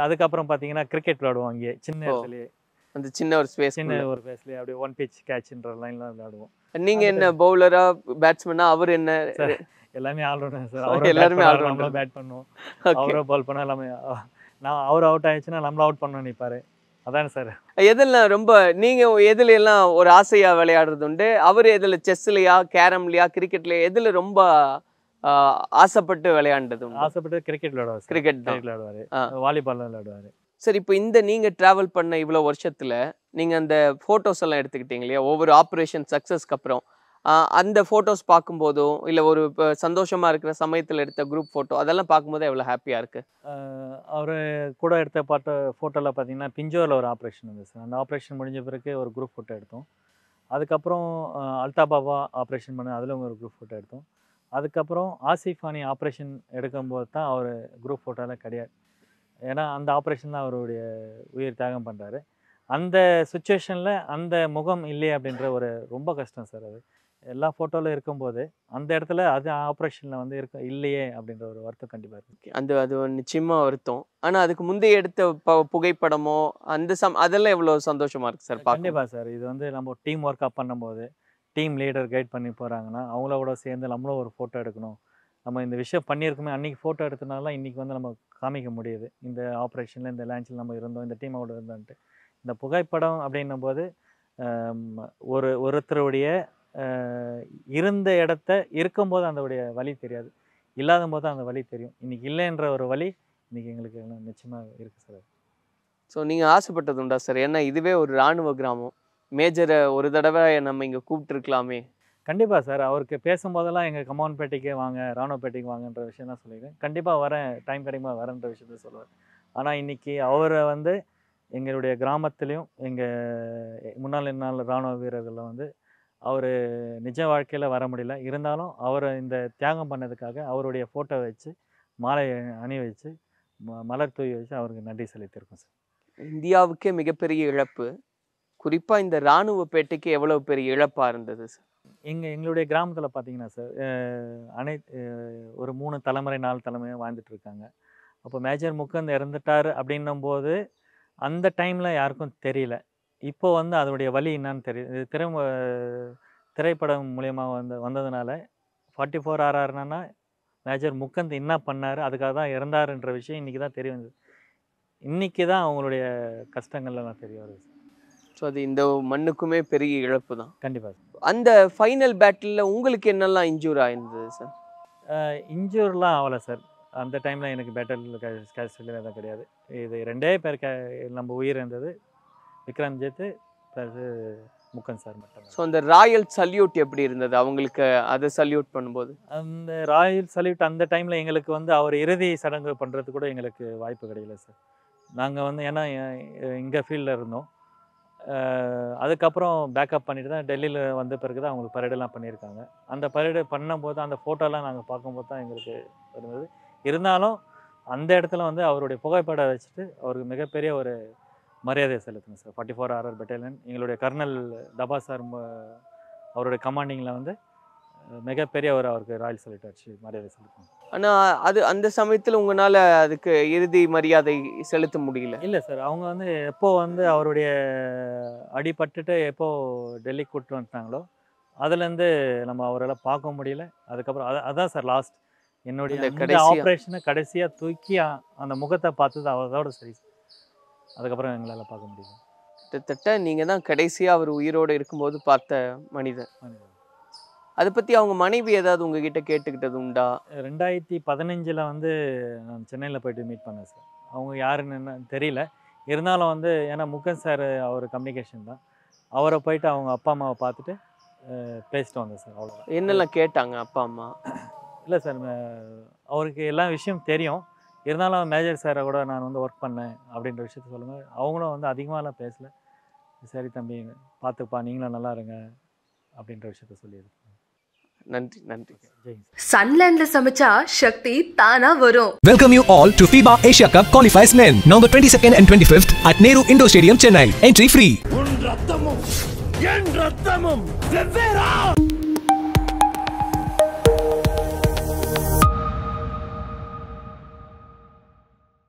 அதுக்கப்புறம் பார்த்தீங்கன்னா கிரிக்கெட் விளையாடுவோம். அங்கேயே சின்ன இடத்துலேயே, அந்த சின்ன ஒரு ஸ்பேஸ்லேயே அப்படியே 1 pitch கேட்ச்ன்ற லைன்லாம் விளையாடுவோம். நீங்க என்ன பவுலரா, பேட்ஸ்மேனா? அவர் என்ன? எல்லாமே ஆல்ரவுண்டர் சார். எல்லாருமே ஆல்ரவுண்டர். பேட் பண்ணுவோம், அவரோ பால் பண்ணா எல்லாமே. அவர் அவுட் ஆயிடுச்சுன்னா நம்மள அவுட் பண்ண நினைப்பாரு. அதானே சார். எதெல்லாம் ரொம்ப நீங்க எதுல எல்லாம் ஒரு ஆசையா விளையாடுறது உண்டு? அவர் எதுல, செஸ்லயா, கேரம்லயா, கிரிக்கெட்லயா, எதுல ரொம்ப ஆசைப்பட்டு விளையாண்டது? ஆசைப்பட்டு கிரிக்கெட் விளையாடுவார். கிரிக்கெட் தான் விளையாடுவாரு, வாலிபால் விளையாடுவாரு. சரி, இப்போ இந்த நீங்க டிராவல் பண்ண இவ்வளவு வருஷத்துல நீங்க அந்த போட்டோஸ் எல்லாம் எடுத்துக்கிட்டீங்க இல்லையா? ஒவ்வொரு ஆப்ரேஷன் சக்சஸ்க்கு அப்புறம் அந்த போட்டோஸ் பார்க்கும்போதும் இல்ல ஒரு சந்தோஷமா இருக்கிற சமயத்துல எடுத்த குரூப் போட்டோ அதெல்லாம் பார்க்கும்போது எவ்வளவு ஹாப்பியா இருக்கு? அவர் கூட எடுத்த ஃபோட்டோவில் பார்த்தீங்கன்னா பிஞ்சோரில் ஒரு ஆப்ரேஷன் இருந்துச்சு. அந்த ஆப்ரேஷன் முடிஞ்ச பிறகு ஒரு குரூப் ஃபோட்டோ எடுத்தோம். அதுக்கப்புறம் அல்தாபாபா ஆப்ரேஷன் பண்ண அதில் ஒரு குரூப் ஃபோட்டோ எடுத்தோம். அதுக்கப்புறம் ஆசிஃப் அனி ஆப்ரேஷன் எடுக்கும்போது தான் அவர் குரூப் ஃபோட்டோலாம் கிடையாது. ஏன்னா அந்த ஆப்ரேஷன் தான் அவருடைய உயிர் தியாகம் பண்ணுறாரு. அந்த சுச்சுவேஷனில் அந்த முகம் இல்லையே அப்படின்ற ஒரு ரொம்ப கஷ்டம் சார். அது எல்லா ஃபோட்டோவில் இருக்கும்போது அந்த இடத்துல அது ஆப்ரேஷனில் வந்து இல்லையே அப்படின்ற ஒரு வருத்தம் கண்டிப்பாக இருக்குது. அது நிச்சயமா வருத்தம். ஆனால் அதுக்கு முந்தைய எடுத்த புகைப்படமோ அந்த அதெல்லாம் எவ்வளோ சந்தோஷமா இருக்கு சார்? கண்டிப்பாக சார். இது வந்து நம்ம டீம் ஒர்க் அப் பண்ணும்போது டீம் லீடர் கைட் பண்ணி போகிறாங்கன்னா அவங்களோட சேர்ந்து நம்மளும் ஒரு ஃபோட்டோ எடுக்கணும் நம்ம இந்த விஷயம் பண்ணியிருக்கோமே அன்றைக்கி ஃபோட்டோ எடுத்தனால இன்றைக்கி வந்து நம்ம காமிக்க முடியுது. இந்த ஆப்ரேஷனில் இந்த லான்ச்சில் நம்ம இருந்தோம், இந்த டீமோட இருந்தோன்ட்டு. இந்த புகைப்படம் அப்படின்னும் போது ஒருத்தருடைய இருந்த இடத்த இருக்கும்போது அதோடைய வலி தெரியாது, இல்லாத போது அந்த வலி தெரியும். இன்றைக்கி இல்லைன்ற ஒரு வலி இன்றைக்கி எங்களுக்கு நிச்சயமாக இருக்குது சார். ஸோ நீங்கள் ஆசைப்பட்டது உண்டா சார்? ஏன்னா இதுவே ஒரு இராணுவ கிராமம், மேஜரை ஒரு தடவை நம்ம இங்கே கூப்பிட்டுருக்கலாமே. கண்டிப்பாக சார், அவருக்கு பேசும்போதெல்லாம் எங்கள் கமான்பேட்டைக்கு வாங்க, ராணுவப்பேட்டைக்கு வாங்கன்ற விஷயம் தான் சொல்லியிருக்கேன். கண்டிப்பாக வரேன், டைம் கிடைக்குமா வரேன்ற விஷயத்த சொல்லுவார். ஆனால் இன்றைக்கி அவரை வந்து எங்களுடைய கிராமத்துலேயும் எங்கள் முன்னாள் இராணுவ வீரர்களில் வந்து அவர் நிஜ வாழ்க்கையில் வர முடியல. இருந்தாலும் அவரை இந்த தியாகம் பண்ணதுக்காக அவருடைய ஃபோட்டோ வச்சு மாலை அணி வச்சு மலர் தூவி வச்சு அவருக்கு நன்றி செலுத்தியிருக்கோம் சார். இந்தியாவுக்கே மிகப்பெரிய இழப்பு, குறிப்பாக இந்த இராணுவப்பேட்டைக்கு எவ்வளோ பெரிய இழப்பாக இருந்தது சார்? எங்களுடைய கிராமத்தில் பார்த்தீங்கன்னா சார், ஒரு 3 தலைமுறை 4 தலைமுறையாக வாழ்ந்துட்டு இருக்காங்க. அப்போ மேஜர் முகுந்த் இறந்துட்டார் அப்படின்னும் போது அந்த டைமில் யாருக்கும் தெரியல. இப்போ வந்து அதனுடைய வலி என்னன்னு தெரியுது. திரைப்படம் மூலியமாக வந்ததுனால 44RR என்னன்னா மேஜர் முகுந்த் என்ன பண்ணார், அதுக்காக தான் இறந்தாருன்ற விஷயம் இன்றைக்கி தான் தெரிய வந்தது. இன்றைக்கி தான் அவங்களுடைய கஷ்டங்கள்லாம் தெரிய வருது. ஸோ அது இந்த மண்ணுக்குமே பெரிய இழப்பு தான். கண்டிப்பாக. அந்த ஃபைனல் பேட்டிலில் உங்களுக்கு என்னெல்லாம் இன்ஜூர் ஆயிருந்தது சார்? இன்ஜூர்லாம் ஆகலை சார். அந்த டைமில் எனக்கு பேட்டல் கேஷுவலி எதுவும் கிடையாது. இது 2 பேர் நம்ம உயிர் இருந்தது, விக்ரம்ஜித் ப்ளஸ் முகுந்த் சார் மட்டும். ஸோ அந்த ராயல் சல்யூட் எப்படி இருந்தது அவங்களுக்கு, அதை சல்யூட் பண்ணும்போது? அந்த ராயல் சல்யூட் அந்த டைமில் எங்களுக்கு வந்து அவர் இறுதி சடங்கு பண்ணுறது கூட எங்களுக்கு வாய்ப்பு கிடைக்கல சார். நாங்கள் வந்து ஏன்னா இங்கே ஃபீல்டில் இருந்தோம். அதுக்கப்புறம் பேக்கப் பண்ணிட்டு தான் டெல்லியில் வந்த பிறகு தான் அவங்களுக்கு பரேடெல்லாம் பண்ணியிருக்காங்க. அந்த பரேடு பண்ணும்போது அந்த ஃபோட்டோலாம் நாங்கள் பார்க்கும்போது தான் எங்களுக்கு இருந்தது. இருந்தாலும் அந்த இடத்துல வந்து அவருடைய புகைப்படம் வச்சுட்டு அவருக்கு மிகப்பெரிய ஒரு மரியாதை செலுத்தணும் சார். 44RR பெட்டாலியன் எங்களுடைய கர்னல் தபா சார் அவருடைய கமாண்டிங்கில் வந்து மிகப்பெரிய அவருக்கு ராயல் சல்யூட் அடிச்சு மரியாதை செலுத்தணும். ஆனால் அது அந்த சமயத்தில் உங்களால் அதுக்கு இறுதி மரியாதை செலுத்த முடியல? இல்லை சார், அவங்க வந்து எப்போ வந்து அவருடைய அடிபட்டுட்டு எப்போ டெல்லி கூப்பிட்டு வந்துட்டாங்களோ அதுலேருந்து நம்ம அவரெல்லாம் பார்க்க முடியல. அதுக்கப்புறம் அதான் சார் லாஸ்ட் என்னுடைய ஆப்ரேஷனை கடைசியாக தூக்கி அந்த முகத்தை பார்த்தது அதோட சரி. அதுக்கப்புறம் எங்களால் பார்க்க முடியல. கிட்டத்தட்ட நீங்கள் தான் கடைசியாக அவர் உயிரோடு இருக்கும்போது பார்த்த மனிதர். அதை பற்றி அவங்க மனைவி ஏதாவது உங்ககிட்ட கேட்டுக்கிட்டது உண்டா? 2015 வந்து நான் சென்னையில் போயிட்டு மீட் பண்ணேன் சார். அவங்க யாருன்னு என்ன தெரியல. இருந்தாலும் வந்து ஏன்னா முகுந்த் சார் அவர் கம்யூனிகேஷன் தான், அவரை போயிட்டு அவங்க அப்பா அம்மாவை பார்த்துட்டு பேசிட்டு வந்தேன் சார். அவ்வளோதான். என்னெல்லாம் கேட்டாங்க அப்பா அம்மா? இல்லை சார், அவருக்கு எல்லா விஷயம் தெரியும். இருந்தாலும் மேஜர் சாரை கூட நான் வந்து ஒர்க் பண்ணேன் அப்படின்ற விஷயத்த சொல்லுங்கள். அவங்களும் வந்து அதிகமாகலாம் பேசலை. சரி தம்பி பார்த்துப்பா, நீங்களும் நல்லா இருங்க அப்படின்ற விஷயத்த சொல்லியிருக்கேன். நன்றி நன்றி. சன்லேண்ட்ல சமைச்சா சக்தி தானா வரும். Welcome you all to FIBA Asia Cup Qualifiers Men, November 22nd and 25th at Nehru Indoor Stadium, Chennai. Entry free.